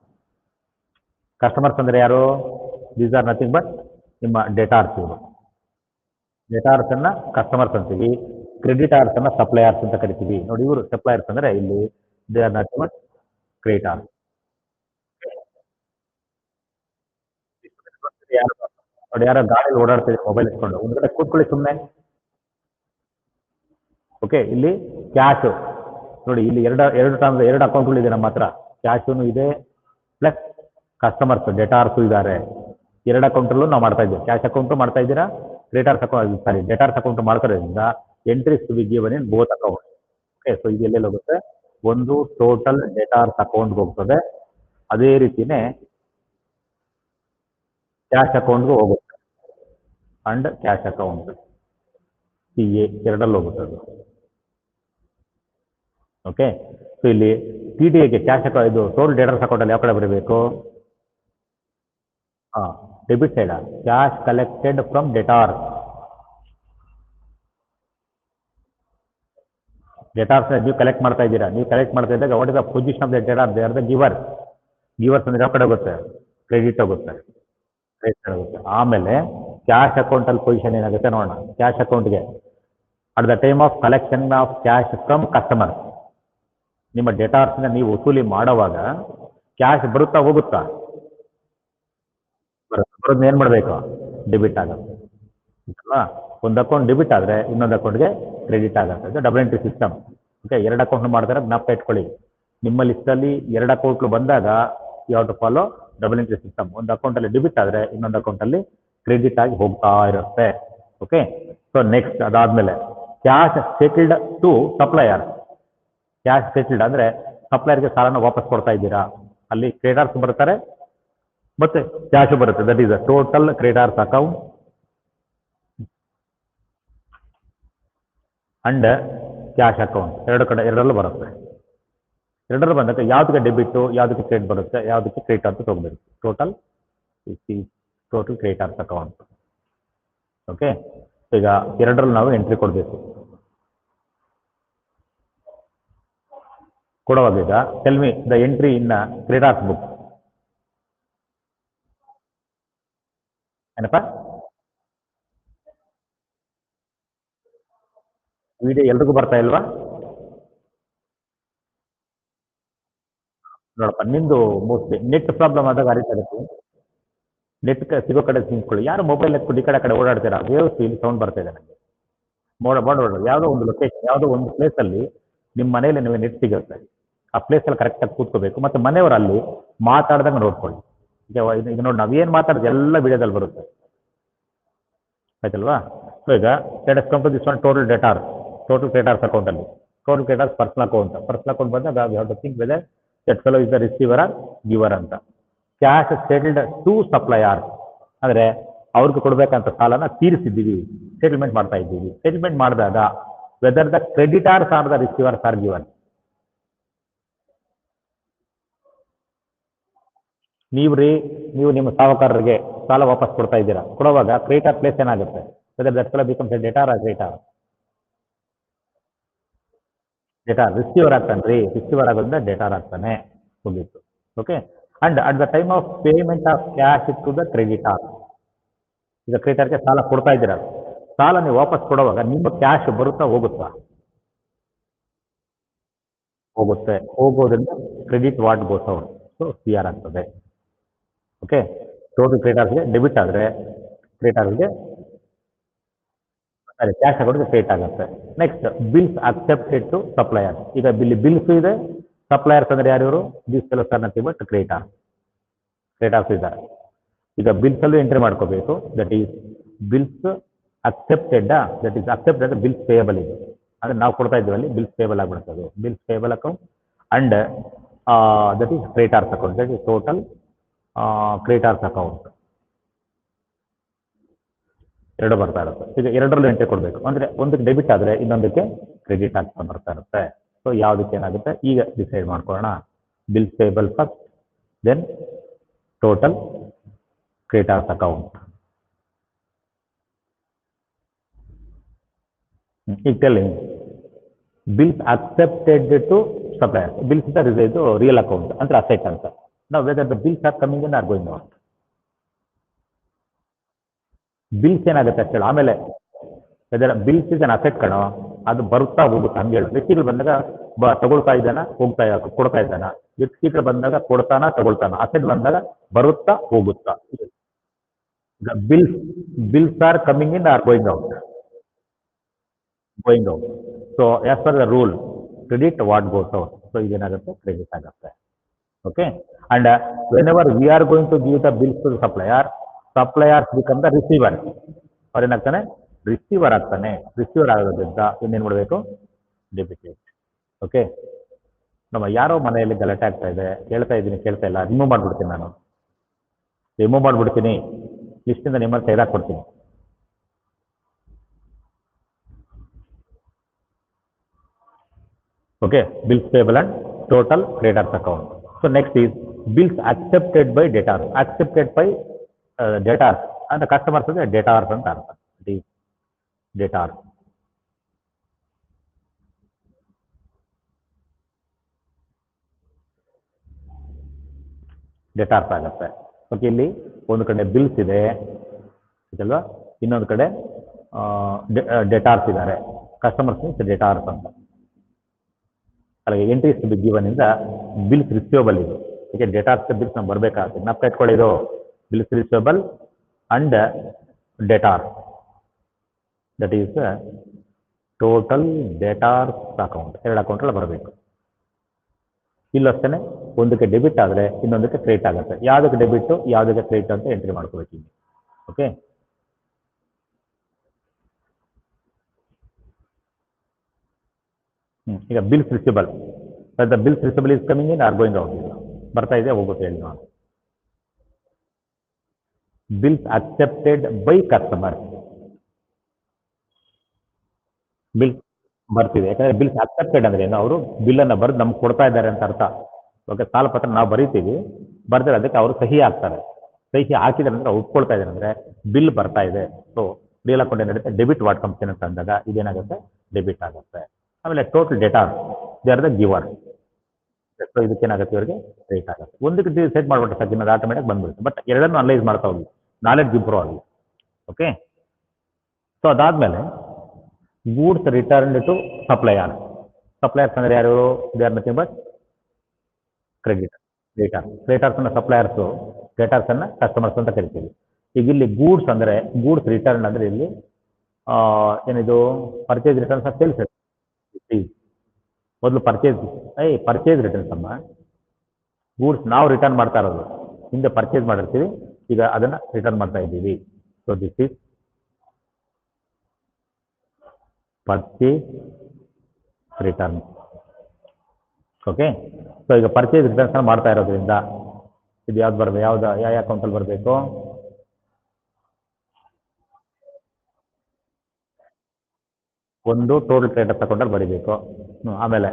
Customers ಅಂದ್ರೆ ಯಾರು? ದೀಸ್ ಆರ್ ನಥಿಂಗ್ ಬಟ್ ನಿಮ್ಮ ಡೇಟಾರ್ಸ್. ಇವರು ಡೇಟಾರ್ಸ್ ಅನ್ನ ಕಸ್ಟಮರ್ಸ್ ಅಂತೀವಿ, ಕ್ರೆಡಿಟಾರ್ಸ್ ಅನ್ನ ಸಪ್ಲೈಯರ್ಸ್ ಅಂತ ಕರಿತೀವಿ. ನೋಡಿ, ಇವರು ಸಪ್ಲೈಯರ್ಸ್ ಅಂದ್ರೆ ಇಲ್ಲಿ they are nothing but creditors. ಯಾರು ನೋಡಿ, ಯಾರೋ ಗಾಡಿಯಲ್ಲಿ ಓಡಾಡ್ತಿದ್ರೆ ಮೊಬೈಲ್ ಇಟ್ಕೊಂಡು ಒಂದು ಕಡೆ ಕೂತ್ಕೊಳ್ಳಿ ಸುಮ್ಮನೆ. ಓಕೆ, ಇಲ್ಲಿ ಕ್ಯಾಶ್ ನೋಡಿ, ಇಲ್ಲಿ ಎರಡು ಅಕೌಂಟ್ಗಳು ಇದೆ ನಮ್ಮ ಹತ್ರ. ಕ್ಯಾಶೂ ಇದೆ ಪ್ಲಸ್ ಕಸ್ಟಮರ್ಸ್ ಡೇಟಾರ್ಸು ಇದ್ದಾರೆ. ಎರಡು ಅಕೌಂಟಲ್ಲೂ ನಾವು ಮಾಡ್ತಾ ಇದ್ದೀವಿ. ಕ್ಯಾಶ್ ಅಕೌಂಟು ಮಾಡ್ತಾ ಇದ್ದೀರಾ, creditors account sorry debtors account ಮಾಡ್ತಿರೋದ್ರಿಂದ entries to be given in both account. Okay, so ಇದು ಎಲ್ಲೆಲ್ಲಿ ಹೋಗುತ್ತೆ? ಒಂದು ಟೋಟಲ್ ಡೇಟಾರ್ಸ್ ಅಕೌಂಟ್ಗೆ ಹೋಗ್ತದೆ, ಅದೇ ರೀತಿನೇ ಕ್ಯಾಶ್ ಅಕೌಂಟ್ಗೂ ಹೋಗುತ್ತೆ. And cash account C A ಎರಡಲ್ಲಿ ಹೋಗುತ್ತೆ ಅದು. ಓಕೆ, ಸೊ ಇಲ್ಲಿ ಟಿ ಡಿ ಎಗೆ ಕ್ಯಾಶ್ ಅಕೌಂಟ್ ಇದು ಟೋಟಲ್ ಡೇಟಾರ್ಸ್ ಅಕೌಂಟಲ್ಲಿ ಯಾವ ಕಡೆ ಬರಬೇಕು? Debit side, cash collected from debtors. Debtors ನೀವು ಕಲೆಕ್ಟ್ ಮಾಡ್ತಾ ಇದ್ದೀರಾ. ನೀವು ಕಲೆಕ್ಟ್ ಮಾಡ್ತಾ ಇದ್ದಾಗ what is the position of the debtor? They are the giver. Givers ಅಂದ್ರೆ ಯಾವ ಕಡೆ ಹೋಗುತ್ತೆ? ಕ್ರೆಡಿಟ್ ಹೋಗುತ್ತೆ. ಕ್ರೆಡಿಟ್ ಆಗುತ್ತೆ. ಆಮೇಲೆ ಕ್ಯಾಶ್ ಅಕೌಂಟಲ್ಲಿ ಪೊಸಿಷನ್ ಏನಾಗುತ್ತೆ ನೋಡೋಣ. ಕ್ಯಾಶ್ ಅಕೌಂಟ್ಗೆ at the time of collection of cash from customer, ನಿಮ್ಮ ಡೇಟಾರ್ಸ್ನ ನೀವು ವಸೂಲಿ ಮಾಡುವಾಗ ಕ್ಯಾಶ್ ಬರುತ್ತಾ ಹೋಗುತ್ತಾ? ಬರೋದನ್ನ ಏನು ಮಾಡಬೇಕು? ಡೆಬಿಟ್ ಆಗುತ್ತೆ ಅಲ್ವಾ? ಒಂದು ಅಕೌಂಟ್ ಡೆಬಿಟ್ ಆದರೆ ಇನ್ನೊಂದು ಅಕೌಂಟ್ಗೆ ಕ್ರೆಡಿಟ್ ಆಗುತ್ತೆ. ಇದು ಡಬಲ್ ಎಂಟ್ರಿ ಸಿಸ್ಟಮ್. ಓಕೆ, ಎರಡು ಅಕೌಂಟ್ ಮಾಡ್ತಾರೆ, ಜ್ಞಾಪಕ ಇಟ್ಕೊಳ್ಳಿ. ನಿಮ್ಮ ಲಿಸ್ಟಲ್ಲಿ ಎರಡು ಅಕೌಂಟ್ಗಳು ಬಂದಾಗ you have to follow double entry system. ಒಂದು ಅಕೌಂಟಲ್ಲಿ ಡೆಬಿಟ್ ಆದರೆ ಇನ್ನೊಂದು ಅಕೌಂಟಲ್ಲಿ ಕ್ರೆಡಿಟ್ ಆಗಿ ಹೋಗ್ತಾ ಇರುತ್ತೆ. ಓಕೆ, ಸೊ ನೆಕ್ಸ್ಟ್ ಅದಾದಮೇಲೆ cash settled to supplier. Cash settled ಅಂದರೆ ಸಪ್ಲೈಯರ್ಗೆ ಸಾಲನ ವಾಪಸ್ ಕೊಡ್ತಾ ಇದ್ದೀರಾ. ಅಲ್ಲಿ ಕ್ರೆಡಿಟರ್ಸ್ ಬರ್ತಾರೆ ಮತ್ತೆ ಕ್ಯಾಶ್ ಬರುತ್ತೆ. That is a total creditors account and cash account. ಎರಡರಲ್ಲೂ ಬರುತ್ತೆ. ಎರಡರಲ್ಲೂ ಬಂದಾಗ ಯಾವುದಕ್ಕೆ ಡೆಬಿಟ್ಟು, ಯಾವುದಕ್ಕೆ ಕ್ರೆಡಿಟ್ ಬರುತ್ತೆ, ಯಾವುದಕ್ಕೆ ಕ್ರೆಡಿಟ್ ಅಂತ ತಗೋಬೇಕು. Total creditors account. ಓಕೆ, ಈಗ ಎರಡರಲ್ಲಿ ನಾವು ಎಂಟ್ರಿ ಕೊಡಬೇಕು. ಕೊಡುವಾಗ ಈಗ tell me the entry in creditors book. ಏನಪ್ಪ ವಿಡಿಯೋ ಎಲ್ರಿಗೂ ಬರ್ತಾ ಇಲ್ವಾ? ನೋಡಪ್ಪ, ನಿಂದು ಮೋಸ್ಟ್ಲಿ ನೆಟ್ ಪ್ರಾಬ್ಲಮ್ ಆದಾಗ ಅರಿತಾಗುತ್ತೆ. ನೆಟ್ ಸಿಗೋ ಕಡೆ ನಿಂತ್ಕೊಳ್ಳಿ. ಯಾರು ಮೊಬೈಲ್ ಎತ್ಕೊಂಡು ಈ ಕಡೆ ಓಡಾಡ್ತೀರಾ? ವೇವ್ಸ್ ಇಲ್ಲಿ ಸೌಂಡ್ ಬರ್ತಾ ಇದೆ ನನಗೆ. ಮಾಡೋಣ, ಯಾವುದೋ ಒಂದು ಲೊಕೇಶನ್, ಯಾವುದೋ ಒಂದು ಪ್ಲೇಸಲ್ಲಿ ನಿಮ್ಮ ಮನೆಯಲ್ಲಿ ನೀವು ನೆಟ್ ಸಿಗುತ್ತೆ. ಆ ಪ್ಲೇಸಲ್ಲಿ ಕರೆಕ್ಟಾಗಿ ಕೂತ್ಕೋಬೇಕು. ಮತ್ತು ಮನೆಯವರು ಅಲ್ಲಿ ಮಾತಾಡ್ದಂಗೆ ನೋಡ್ಕೊಳ್ಳಿ. ಈಗ ನೋಡಿ, ನಾವೇನು ಮಾತಾಡೋದು ಎಲ್ಲ ವಿಡಿಯೋದಲ್ಲಿ ಬರುತ್ತೆ, ಆಯ್ತಲ್ವಾ? ಸೊ ಈಗ let us come to this one total debtors. Total creditors ಅಕೌಂಟಲ್ಲಿ ಟೋಟಲ್ ಕ್ರೆಡಿಟರ್ಸ್ ಪರ್ಸನಲ್ ಅಕೌಂಟ್ ಬಂದಾಗ we have to think whether that fellow is the receiver or giver ಅಂತ. ಕ್ಯಾಶ್ ಸೆಟಲ್ಡ್ ಟು ಸಪ್ಲೈಯರ್ ಅಂದರೆ ಅವ್ರಿಗೆ ಕೊಡಬೇಕಂತ ಸಾಲನ ತೀರಿಸಿದ್ದೀವಿ, settlement ಮಾಡ್ತಾ ಇದ್ದೀವಿ. Settlement ಮಾಡಿದಾಗ whether the creditors are the receivers or giver. ನೀವು ನಿಮ್ಮ ಸಾಹುಕಾರರಿಗೆ ಸಾಲ ವಾಪಸ್ ಕೊಡ್ತಾ ಇದ್ದೀರಾ, ಕೊಡುವಾಗ ಕ್ರೆಡಿಟಾರ್ ಪ್ಲೇಸ್ ಏನಾಗುತ್ತೆ, whether that fellow becomes a debtor or creditor. Debtor receiver ಆಗ್ತಾನೆ ರೀ, ರಿಸೀವರ್ ಆಗೋದ್ರಿಂದ ಡೇಟಾರ್ ಆಗ್ತಾನೆ, ಮುಗೀತು. Okay. And at the time of payment of cash to the creditor, ಈಗ ಕ್ರೆಡಿಟಾರ್ಗೆ ಸಾಲ ಕೊಡ್ತಾ ಇದ್ದೀರಾ, ಸಾಲ ನೀವು ವಾಪಸ್ ಕೊಡುವಾಗ ನಿಮ್ಮ ಕ್ಯಾಶ್ ಬರುತ್ತಾ ಹೋಗುತ್ತಾ? ಹೋಗುತ್ತೆ. ಹೋಗೋದ್ರಿಂದ credit what goes out, so C R ಆಗ್ತದೆ. ಓಕೆ. ಟೋಟಲ್ ಕ್ರೆಡಿಟಾರ್ಸ್ಗೆ ಡೆಬಿಟ್ ಆದರೆ ಕ್ರೆಡಿಟಾರ್ಸ್ಗೆ ಸರಿ ಕ್ಯಾಶ್ ಅಕೌಂಟ್ಗೆ ಕ್ರೆಡಿಟ್ ಆಗುತ್ತೆ. Next bills accepted to supplier. ಈಗ ಬಿಲ್ಸ್ ಇದೆ, ಸಪ್ಲೈಯರ್ಸ್ ಅಂದ್ರೆ ಯಾರು ಇವರು? This fellows are nothing but creditors ಇದ್ದಾರೆ. ಈಗ ಬಿಲ್ಸ್ ಅಲ್ಲೂ ಎಂಟ್ರಿ ಮಾಡ್ಕೋಬೇಕು. That is bills accepted, that is accepted ಅಂದ್ರೆ ಬಿಲ್ಸ್ ಪೇಯಬಲ್ ಇದೆ, ಅಂದ್ರೆ ನಾವು ಕೊಡ್ತಾ ಇದ್ದೀವಿ ಅಲ್ಲಿ ಬಿಲ್ಸ್ ಪೇಯಬಲ್ ಆಗ್ಬಿಡ್ತದೆ. Bills payable account and that is creditors account, that is total creditors account. ಎರಡು ಬರ್ತಾ ಇರುತ್ತೆ. ಈಗ ಎರಡರಲ್ಲೂ ಎಂಟ್ರಿ ಕೊಡಬೇಕು, ಅಂದ್ರೆ ಒಂದಕ್ಕೆ ಡೆಬಿಟ್ ಆದರೆ ಇನ್ನೊಂದಕ್ಕೆ ಕ್ರೆಡಿಟ್ ಆಗ್ತಾ ಬರ್ತಾ ಇರುತ್ತೆ. ಸೊ ಯಾವುದಕ್ಕೆ ಏನಾಗುತ್ತೆ ಈಗ ಡಿಸೈಡ್ ಮಾಡ್ಕೊಳ್ಳೋಣ. Bills payable first, then total creditors account. ಈಗ telling bills accepted to supplier. Bills ಇದು ರಿಯಲ್ ಅಕೌಂಟ್ ಅಂದ್ರೆ ಅಸೆಟ್ ಅಂತ. ನಾವು whether the bills are coming in or going out. Bills ಏನಾಗುತ್ತೆ ಅಷ್ಟೇ. ಆಮೇಲೆ ಬಿಲ್ಸ್ ಇಸ್ ಅನ್ ಅಸೆಟ್ ಕಣೋ, ಅದು ಬರುತ್ತಾ ಹೋಗುತ್ತೆ ಹಂಗೆ ಹೇಳು. ವ್ಯಕ್ತಿಗಳು ಬಂದಾಗ ತಗೊಳ್ತಾ ಇದ್ದಾನ, ಕೊಡ್ತಾ ಇದ್ದಾನ. ವ್ಯಕ್ತಿಗಳು ಬಂದಾಗ ಕೊಡ್ತಾನ, ತಗೊಳ್ತಾನ. ಅಸೆಟ್ ಬಂದಾಗ ಬರುತ್ತಾ ಹೋಗುತ್ತಾ. ಈಗ bills are coming in or going out. So as per the rule credit what goes out. So ಇದೇನಾಗುತ್ತೆ ಕ್ರೆಡಿಟ್ ಆಗುತ್ತೆ. Okay. And whenever we are going to give the bills to suppliers become the receiver. ಅವ್ರೇನಾಗ್ತಾನೆ receiver ಆಗ್ತಾನೆ. Receiver ಆಗೋದ್ರಿಂದ ಇನ್ನೇನು ಮಾಡಬೇಕು debited. Okay. ನಮ್ಮ ಯಾರೋ ಮನೆಯಲ್ಲಿ ಗಲಾಟೆ ಆಗ್ತಾ ಇದೆ, ಕೇಳ್ತಾ ಇದ್ದೀನಿ ಕೇಳ್ತಾ ಇಲ್ಲ, ರಿಮೂವ್ ಮಾಡ್ಬಿಡ್ತೀನಿ. ನಾನು ರಿಮೂವ್ ಮಾಡ್ಬಿಡ್ತೀನಿ, ಲಿಸ್ಟಿಂದ ನಿಮ್ಮನ್ನು ತೆಗೆದಾಕ್ಬಿಡ್ತೀನಿ. Okay. Bills payable and total creditors account. So next is bills accepted by debtors. Accepted by debtors ಅಂದ್ರೆ ಕಸ್ಟಮರ್ಸ್ ಅಂದ್ರೆ ಡೇಟಾರ್ಸ್ ಅಂತ ಅರ್ಥ. ಡೇಟಾರ್ಸ್. ಡೇಟಾರ್ಸ್ ಆಗುತ್ತೆ. ಓಕೆ. ಇಲ್ಲಿ ಒಂದು ಕಡೆ ಬಿಲ್ಸ್ ಇದೆ ಅಲ್ವಾ, ಇನ್ನೊಂದು ಕಡೆ ಡೇಟಾರ್ಸ್ ಇದ್ದಾರೆ. ಕಸ್ಟಮರ್ಸ್ ಮೀನ್ಸ್ ಡೇಟಾರ್ಸ್ ಅಂತ. ಅಲ್ಲಿಗೆ ಎಂಟ್ರೀಸ್ ಟು ಬಿ ಗಿವನ್ ಇಂದ ಬಿಲ್ಸ್ ರಿಸೀವಬಲ್ ಇದು. ಓಕೆ. ಡೇಟಾರ್ಸ್ ಬಿಲ್ಸ್ ನಮ್ಗೆ ಬರಬೇಕಾಗುತ್ತೆ. ನಾವು ಇಟ್ಕೊಳ್ಳಿದು bills receivable and debtors, that is total debtors account. ಎರಡು ಅಕೌಂಟಲ್ಲಿ ಬರಬೇಕು. ಇಲ್ಲಷ್ಟೇ ಒಂದಕ್ಕೆ ಡೆಬಿಟ್ ಆದರೆ ಇನ್ನೊಂದಕ್ಕೆ ಕ್ರೆಡಿಟ್ ಆಗುತ್ತೆ. ಯಾವುದಕ್ಕೆ ಡೆಬಿಟ್ ಯಾವುದಕ್ಕೆ ಕ್ರೆಡಿಟ್ ಅಂತ ಎಂಟ್ರಿ ಮಾಡ್ಕೋಬೇಕು ಇಲ್ಲಿ. ಓಕೆ. ಈಗ bills receivable, the bills receivable is coming in or going out. ಬರ್ತಾ ಇದೆ ಹೋಗುತ್ತೆ ಹೇಳಿ ನಾನು. Bills accepted by customer. Bill ಬರ್ತಿದೆ, ಯಾಕಂದ್ರೆ ಬಿಲ್ಸ್ ಅಕ್ಸೆಪ್ಟೆಡ್ ಅಂದ್ರೆ ಏನು, ಅವರು ಬಿಲ್ಲನ್ನು ಬರೆದು ನಮ್ಗೆ ಕೊಡ್ತಾ ಇದ್ದಾರೆ ಅಂತ ಅರ್ಥ. ಓಕೆ. ಸಾಲ ಪತ್ರ ನಾವು ಬರೀತೀವಿ, ಬರ್ತಾರೆ ಅದಕ್ಕೆ ಅವರು ಸಹಿ ಹಾಕ್ತಾರೆ. ಸಹಿ ಹಾಕಿದ್ರೆ ಅಂದ್ರೆ ಒಪ್ಕೊಳ್ತಾ ಇದ್ದಾರೆ ಅಂದ್ರೆ ಬಿಲ್ ಬರ್ತಾ ಇದೆ. ಸೊ ರಿಯಲ್ ಅಕೌಂಟ್ ಏನಿರುತ್ತೆ ಡೆಬಿಟ್ ವಾಟ್ ಕಮ್ಸ್ ಇನ್ ಅಂತ ಅಂದಾಗ ಇದೇನಾಗುತ್ತೆ ಡೆಬಿಟ್ ಆಗುತ್ತೆ. ಆಮೇಲೆ total debtors they are the giver. So ಇದಕ್ಕೇನಾಗುತ್ತೆ ಇವರಿಗೆ ಕ್ರೆಡಿಟ್ ಆಗುತ್ತೆ. ಒಂದಕ್ಕೆ ಸೆಟ್ ಮಾಡ್ಬಿಟ್ಟು ಸಾಕು, ಇನ್ನೊಂದು ಆಟೋಮೆಟಿಕ್ ಬಂದ್ಬಿಡುತ್ತೆ. ಬಟ್ ಎರಡನ್ನು ಅನಲೈಸ್ ಮಾಡ್ತಾ ಹೋಗಿ, ನಾಲೆಡ್ಜ್ ಇಂಪ್ರೂವ್ ಆಗಲಿ. ಓಕೆ. ಸೊ ಅದಾದ್ಮೇಲೆ goods return to supplier. Suppliers ಅಂದ್ರೆ ಯಾರು? They are nothing but creditors ಅನ್ನ ಸಪ್ಲೈಯರ್ಸು, ಡೇಟಾರ್ಸ್ ಅನ್ನ ಕಸ್ಟಮರ್ಸ್ ಅಂತ ಕರಿತೀವಿ. ಈಗ ಇಲ್ಲಿ ಗೂಡ್ಸ್ ಅಂದ್ರೆ ಗೂಡ್ಸ್ ರಿಟರ್ನ್ ಅಂದ್ರೆ ಇಲ್ಲಿ ಏನಿದು ಪರ್ಚೇಸ್ ರಿಟರ್ನ್ಸ್ ಸೇಲ್ಸ್ ರಿಟರ್ನ್ಸ್. ಮೊದಲು ಪರ್ಚೇಸ್ ರಿಟರ್ನ್ಸ್ ಅಮ್ಮ. ಗೂಡ್ಸ್ ನಾವು ರಿಟರ್ನ್ ಮಾಡ್ತಾ ಇರೋದು, ಹಿಂದೆ ಪರ್ಚೇಸ್ ಮಾಡಿರ್ತೀವಿ, ಈಗ ಅದನ್ನ ರಿಟರ್ನ್ ಮಾಡ್ತಾ ಇದ್ದೀವಿ. So this is purchase return. Okay. So ಈಗ ಪರ್ಚೇಸ್ ರಿಟರ್ನ್ಸ್ ಮಾಡ್ತಾ ಇರೋದ್ರಿಂದ ಇದು ಯಾವ್ದು ಬರಬೇಕು, ಯಾವ ಅಕೌಂಟಲ್ಲಿ ಬರಬೇಕು? ಒಂದು ಟೋಟಲ್ ಕ್ರೆಡಿಟರ್ಸ್ ಅಕೌಂಟಲ್ಲಿ ಬರೀಬೇಕು. ಆಮೇಲೆ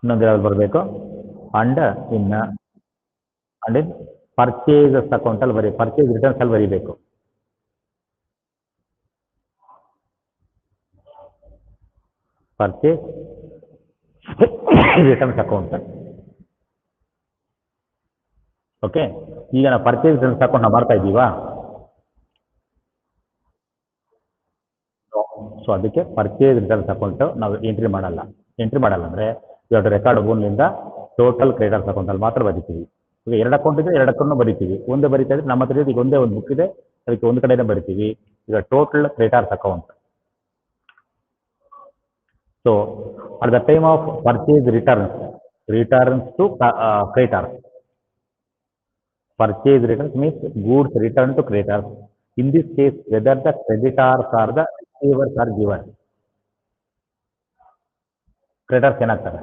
ಇನ್ನೊಂದು ಯಾವ್ದು ಬರಬೇಕು? ಅಂಡ್ ಇನ್ ಪರ್ಚೇಸಸ್ ಅಕೌಂಟಲ್ಲಿ ಪರ್ಚೇಸ್ ರಿಟರ್ನ್ಸ್ ಅಲ್ಲಿ ಬರೀಬೇಕು. Purchase returns account. ಓಕೆ. ಈಗ ನಾವು ಪರ್ಚೇಸ್ ರಿಟರ್ನ್ಸ್ ಅಕೌಂಟ್ ನಾವು ಮಾಡ್ತಾ ಇದ್ದೀವಾ? ಸೊ ಅದಕ್ಕೆ ಪರ್ಚೇಸ್ ರಿಟರ್ನ್ಸ್ ಅಕೌಂಟ್ ನಾವು ಎಂಟ್ರಿ ಮಾಡಲ್ಲ ಅಂದರೆ ಇವಾಗ ರೆಕಾರ್ಡ್ ಓನ್ಲಿಂದ ಟೋಟಲ್ ಕ್ರೆಡಿಟರ್ಸ್ ಅಕೌಂಟಲ್ಲಿ ಮಾತ್ರ ಬರೀತೀವಿ. ಈಗ ಎರಡು ಅಕೌಂಟ್ ಇದೆ, ಎರಡು ಅಕೌಂಟ್ ಬರೀತೀವಿ. ಒಂದೇ ಬರೀತಾ ಇದ್ರೆ ನಮ್ಮ ಹತ್ರ ಈಗ ಒಂದೇ ಒಂದು ಬುಕ್ ಇದೆ, ಅದಕ್ಕೆ ಒಂದು ಕಡೆನೇ ಬರಿತೀವಿ. ಈಗ total creditors account. So at the time of purchase returns to creditors. Purchase returns means goods returned to creditors. In this case, whether the creditors or the receivers are given. Creditors ಏನಾಗ್ತಾರೆ?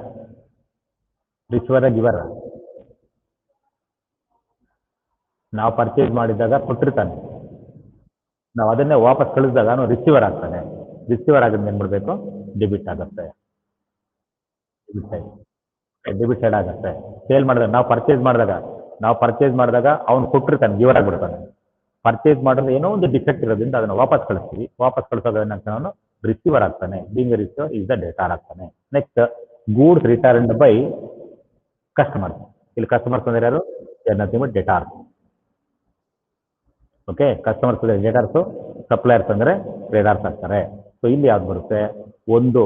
Receiver ಗಿವರ್. ನಾವು purchase ಮಾಡಿದಾಗ ಕೊಟ್ಟಿರ್ತಾನೆ, ನಾವು ಅದನ್ನೇ ವಾಪಸ್ ಕಳಿಸಿದಾಗ ಅವನು receiver ಆಗ್ತಾನೆ. Receiver ಆಗಿದ್ದು ಏನು ಮಾಡಬೇಕು? ಡೆಬಿಟ್ ಆಗುತ್ತೆ. ಡೆಬಿಟ್ ಸೈಡ್ ಆಗುತ್ತೆ. ಸೇಲ್ ಮಾಡಿದಾಗ ನಾವು ಪರ್ಚೇಸ್ ಮಾಡಿದಾಗ ಅವ್ನು ಕೊಟ್ಟಿರ್ತಾನೆ, ಗಿವರ್ ಆಗಿಬಿಡ್ತಾನೆ. ಪರ್ಚೇಸ್ ಮಾಡಿದ್ರೆ ಏನೋ ಒಂದು ಡಿಫೆಕ್ಟ್ ಇರೋದ್ರಿಂದ ಅದನ್ನು ವಾಪಸ್ ಕಳಿಸ್ತೀವಿ. ವಾಪಸ್ ಕಳಿಸೋದು ಏನಾಗ್ತಾನೆ? ಅವನು ರಿಸೀವರ್ ಆಗ್ತಾನೆ. Being receiver is the debtor ಆಗ್ತಾನೆ. Next, goods returned by customers. ಇಲ್ಲಿ ಕಸ್ಟಮರ್ಸ್ ಅಂದ್ರೆ ಯಾರು? Nothing but debtor. Okay. Customers ಅಂದರೆ ಡೇಟಾರ್ಸು, ಸಪ್ಲೈಯರ್ಸ್ ಅಂದರೆ ಟ್ರೇಡರ್ಸ್ ಆಗ್ತಾರೆ. ಸೊ ಇಲ್ಲಿ ಯಾವ್ದು ಬರುತ್ತೆ? ಒಂದು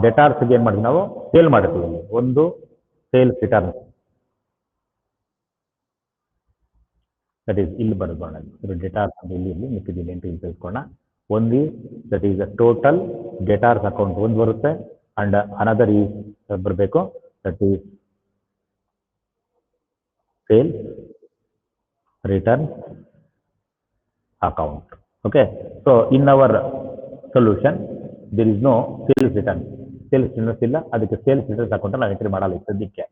ಡೆಟಾರ್ಸ್ಗೆ ಏನು ಮಾಡ್ತೀವಿ ನಾವು? ಸೇಲ್ ಮಾಡಿರ್ತೀವಿ. ಒಂದು ಸೇಲ್ಸ್ ರಿಟರ್ನ್, ದಟ್ ಈಸ್ ಇಲ್ಲಿ ಬರೋಣ. ಇದು ಡೆಟಾರ್ಸ್ ಅಂತ ಇಲ್ಲಿ ಮಿಕ್ಕಿದಲ್ಲಿ ಎಂಟ್ರಿ ತಿಳ್ಕೊಳ್ಳೋಣ. ಒಂದು that is the total debtors account ಒಂದು ಬರುತ್ತೆ. ಅಂಡ್ ಅನದರ್ ಈಸ್ ಬರಬೇಕು, that is sales return account. Okay. So in our solution there is no sales return. Sales returns ಇಲ್ಲ, ಅದಕ್ಕೆ ಸೇಲ್ಸ್ ರಿಟರ್ನ್ಸ್ ಅಕೌಂಟ್ ನಾವು ಎಂಟ್ರಿ ಮಾಡಲ್ಲ ಸದ್ಯಕ್ಕೆ.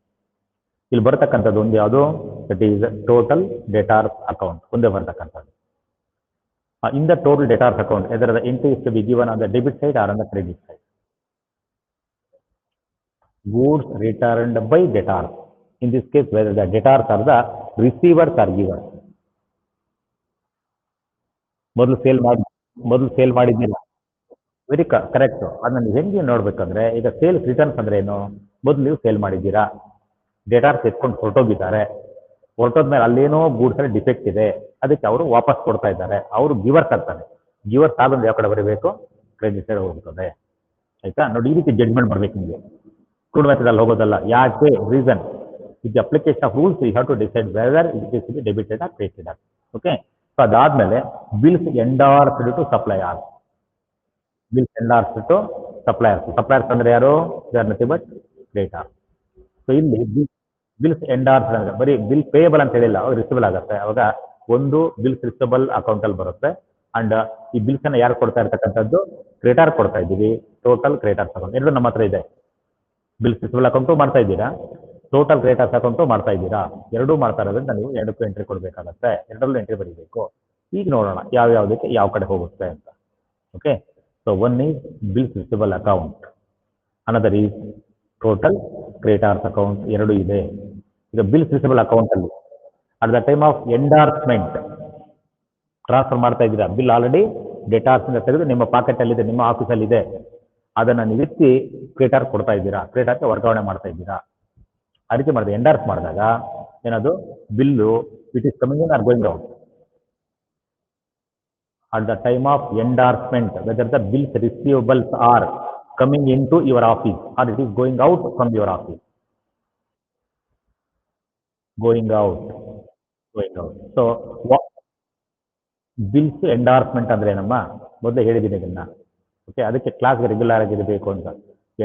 ಇಲ್ಲಿ ಬರತಕ್ಕಂಥದ್ದು ಒಂದು ಯಾವುದು? That is total debtors account ಒಂದೇ ಬರತಕ್ಕಂಥದ್ದು. In the total debtors account, either the entry is to be given on the debit side or on the credit side. Goods returned by debtors. In this case, whether the debtors are the receivers or givers. ಮೊದಲು sale ಮಾಡಿದ್ದಿಲ್ಲ. Very correct. ಅದನ್ನ ನೀವು ಹೆಂಗೆ ನೋಡ್ಬೇಕಂದ್ರೆ, ಈಗ sales returns ಅಂದ್ರೆ ಏನು? ಮೊದಲು ನೀವು ಸೇಲ್ ಮಾಡಿದ್ದೀರಾ, ಡೇಟಾರ್ಸ್ ಎತ್ಕೊಂಡು ಹೊರಟೋದ್ಮೇಲೆ ಅಲ್ಲೇನೋ ಗೂಡ್ಸ್ ಅಲ್ಲಿ ಡಿಫೆಕ್ಟ್ ಇದೆ, ಅದಕ್ಕೆ ಅವರು ವಾಪಸ್ ಕೊಡ್ತಾ ಇದ್ದಾರೆ. ಅವರು ಗಿವರ್ಸ್ ಆಗ್ತಾರೆ. ಗಿವರ್ಸ್ ಆಗೊಂಡು ಯಾವ ಕಡೆ ಬರಬೇಕು? ಕ್ರೆಡಿಟ್ ಸೈಡ್ ಹೋಗ್ತದೆ. ಆಯ್ತಾ? ನೋಡಿ, ಈ ರೀತಿ ಜಡ್ಜ್ಮೆಂಟ್ ಬರ್ಬೇಕು ನಿಮಗೆ. ಕ್ರೂಡ್ ಮೆಥಡ್ ಅಲ್ಲಿ ಹೋಗೋದಲ್ಲ. ಯಾಕೆ? Reason with the application of rules you have to decide whether it is to be debited or credited. Okay. So ಅದಾದ್ಮೇಲೆ bills endorsed to suppliers. Bills endorsed to suppliers. Suppliers ಅಂದ್ರೆ ಯಾರು? They are nothing but creditors. So ಇಲ್ಲಿ bills endorsed ಅಂದ್ರೆ ಬರೀ bill payable ಅಂತ ಹೇಳಿಲ್ಲ, ಅವಾಗ ರಿಸಿಬಲ್ ಆಗುತ್ತೆ. ಅವಾಗ ಒಂದು ಬಿಲ್ಸ್ ರಿಸಿಬಲ್ ಅಕೌಂಟ್ ಅಲ್ಲಿ ಬರುತ್ತೆ. ಅಂಡ್ ಈ ಬಿಲ್ಸ್ ಅನ್ನ ಯಾರು ಕೊಡ್ತಾ ಇರ್ತಕ್ಕಂಥದ್ದು? ಕ್ರೆಡಿಟರ್ ಕೊಡ್ತಾ ಇದ್ದೀವಿ. ಟೋಟಲ್ ಕ್ರೆಡಿಟರ್ಸ್ ಅಕೌಂಟ್ ಎರಡು ನಮ್ಮ ಹತ್ರ ಇದೆ. ಬಿಲ್ಸ್ ರಿಸಿಬಲ್ ಅಕೌಂಟು ಮಾಡ್ತಾ ಇದ್ದೀರಾ, ಟೋಟಲ್ ಕ್ರೆಡಿಟರ್ಸ್ ಅಕೌಂಟು ಮಾಡ್ತಾ ಇದ್ದೀರಾ. ಎರಡೂ ಮಾಡ್ತಾ ಇರೋದ್ರಿಂದ ನೀವು ಎರಡಕ್ಕೂ ಎಂಟ್ರಿ ಕೊಡಬೇಕಾಗತ್ತೆ. ಎರಡರಲ್ಲೂ ಎಂಟ್ರಿ ಬರೀಬೇಕು. ಈಗ ನೋಡೋಣ ಯಾವ್ಯಾವುದಕ್ಕೆ ಯಾವ ಕಡೆ ಹೋಗುತ್ತೆ ಅಂತ. Okay. So one is bills receivable account, another is total creditors account. ಎರಡು ಇದೆ. ಈಗ ಬಿಲ್ಸ್ ರಿಸಿಬಲ್ ಅಕೌಂಟ್ ಅಲ್ಲಿ at the time of endorsement transfer ಮಾಡ್ತಾ ಇದ್ದೀರಾ. ಬಿಲ್ ಆಲ್ರೆಡಿ ಡೆಟಾರ್ಸ್ ಇಂದ ತೆಗೆದು ನಿಮ್ಮ ಪಾಕೆಟ್ ಅಲ್ಲಿ ಇದೆ, ನಿಮ್ಮ ಆಫೀಸಲ್ಲಿ ಇದೆ. ಅದನ್ನ ನೀವು ಎತ್ತಿ ಕ್ರೆಡಿಟರ್ ಕೊಡ್ತಾ ಇದ್ದೀರಾ, ಕ್ರೆಡಿಟರ್ಗೆ ವರ್ಗಾವಣೆ ಮಾಡ್ತಾ ಇದ್ದೀರಾ. ಆ ರೀತಿ ಮಾಡಿದೆ. ಎಂಡಾರ್ಸ್ ಮಾಡಿದಾಗ ಏನದು? Bill it is coming in or going out. At the time of endorsement, whether the bills receivables are coming into your office or it is going out from your office. Going out. So bills endorsement ಅಂದ್ರೆ ಏನಮ್ಮ? ಮೊದಲೇ ಹೇಳಿದ್ದೀನಿ ಇದನ್ನ. Okay. ಅದಕ್ಕೆ ಕ್ಲಾಸ್ಗೆ regular ಆಗಿರಬೇಕು ಅಂತ.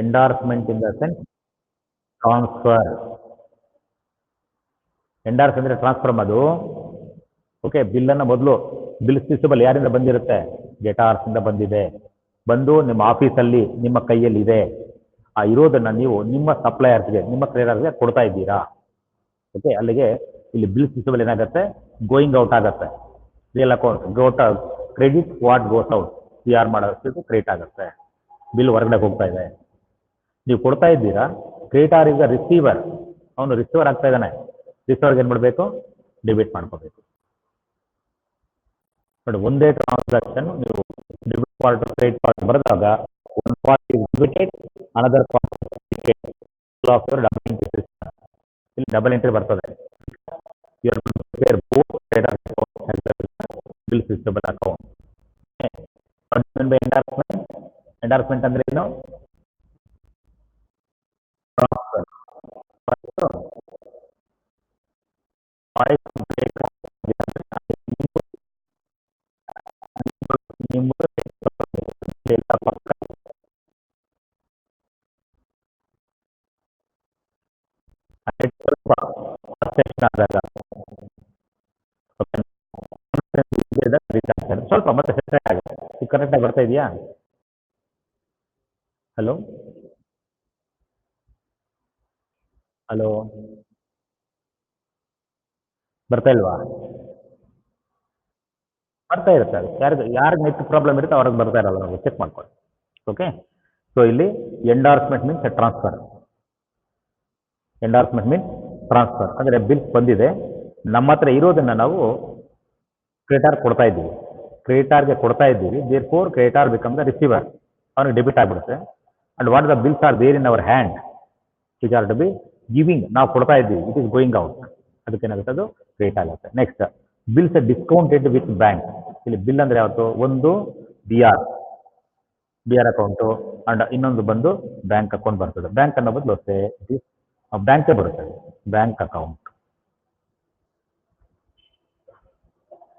Endorsement in the sense transfer. Endorse ಅಂದ್ರೆ ಟ್ರಾನ್ಸ್ಫರ್ ಅದು. ಓಕೆ. ಬಿಲ್ ಅನ್ನ ಮೊದಲು ಬಿಲ್ಸ್ ರಿಸಿಬಲ್ ಯಾರಿಂದ ಬಂದಿರುತ್ತೆ? ಡೆಟಾರ್ಸ್ ಇಂದ ಬಂದಿದೆ. ಬಂದು ನಿಮ್ಮ ಆಫೀಸಲ್ಲಿ ನಿಮ್ಮ ಕೈಯಲ್ಲಿ ಇದೆ, ಆ ಇರೋದನ್ನ ನೀವು ನಿಮ್ಮ ಸಪ್ಲೈಯರ್ಸ್ಗೆ, ನಿಮ್ಮ ಕ್ರೇಡರ್ಸ್ಗೆ ಕೊಡ್ತಾ ಇದ್ದೀರಾ. ಓಕೆ, ಅಲ್ಲಿಗೆ ಇಲ್ಲಿ ಬಿಲ್ ರಿಸೀವಬಲ್ ಏನಾಗುತ್ತೆ, ಗೋಯಿಂಗ್ ಔಟ್ ಆಗುತ್ತೆ. Real account got credit what goes out, C R ಮಾಡೋಷ್ಟು ಕ್ರೆಡಿಟ್ ಆಗುತ್ತೆ. ಬಿಲ್ ಹೊರಗಡೆ ಹೋಗ್ತಾ ಇದೆ, ನೀವು ಕೊಡ್ತಾ ಇದ್ದೀರಾ. ಕ್ರೆಡಿಟಾರ್ ಈಗ ರಿಸೀವರ್, ಅವನು ರಿಸೀವರ್ ಆಗ್ತಾ ಇದ್ದಾನೆ. ರಿಸೀವರ್ಗೆ ಏನು ಮಾಡಬೇಕು, ಡೆಬಿಟ್ ಮಾಡ್ಕೋಬೇಕು. ಬಟ್ ಒಂದೇ ಟ್ರಾನ್ಸಾಕ್ಷನ್ ನೀವು ಡೆಬಿಟ್ ಪಾರ್ಟ್ ಕ್ರೆಡಿಟ್ ಪಾರ್ಟ್ ಬರೆದಾಗ one part is debited, another part is credited. Of your double entry system. ಇಲ್ಲಿ ಡಬಲ್ ಎಂಟ್ರಿ ಬರ್ತದೆ. You are going to prepare both credit account as well as bill receivable account. What do you mean by endorsement? Endorsement ಅಂದ್ರೆ ಏನು? Transfer. ಸ್ವಲ್ಪ ಮತ್ತೆ set ಆಗುತ್ತೆ. ಈಗ ಕರೆಕ್ಟಾಗಿ ಬರ್ತಾ ಇದೆಯಾ? ಹಲೋ ಹಲೋ, ಬರ್ತಾ ಇಲ್ವಾ? ಬರ್ತಾ ಇರುತ್ತೆ. ಯಾರಿಗೆ ನೆಟ್ ಪ್ರಾಬ್ಲಮ್ ಇರುತ್ತೆ ಅವ್ರಿಗೆ ಬರ್ತಾ ಇರಲ್ಲ, ನಾವು ಚೆಕ್ ಮಾಡ್ಕೊಳ್ಳಿ. ಓಕೆ, ಸೊ ಇಲ್ಲಿ endorsement means transfer. Endorsement means transfer ಅಂದರೆ ಬಿಲ್ಸ್ ಬಂದಿದೆ, ನಮ್ಮ ಹತ್ರ ಇರೋದನ್ನ ನಾವು ಕ್ರೆಡಿಟಾರ್ ಕೊಡ್ತಾ ಇದ್ದೀವಿ. ಕ್ರೆಡಿಟಾರ್ಗೆ ಕೊಡ್ತಾ ಇದ್ದೀವಿ, therefore creditor become the receiver, ಅವನಿಗೆ ಡೆಬಿಟ್ ಆಗಿಬಿಡುತ್ತೆ. And what the bills are there in our hand which are to be giving, ನಾವು ಕೊಡ್ತಾ ಇದ್ದೀವಿ, ಇಟ್ ಈಸ್ ಗೋಯಿಂಗ್ ಔಟ್, ಅದಕ್ಕೆ ಏನಾಗುತ್ತೆ, ಅದು ಕ್ರೆಡಿಟ್ ಆಗುತ್ತೆ. Next bills discounted with bank. ಇಲ್ಲಿ ಬಿಲ್ ಅಂದ್ರೆ ಯಾವತ್ತು, ಒಂದು ಬಿ ಆರ್ ಅಕೌಂಟು ಅಂಡ್ ಇನ್ನೊಂದು ಬಂದು ಬ್ಯಾಂಕ್ ಅಕೌಂಟ್ ಬರ್ತದೆ. ಬ್ಯಾಂಕ್ ಅನ್ನೋ ಬದಲು ಬ್ಯಾಂಕೇ ಬರುತ್ತೆ, bank account.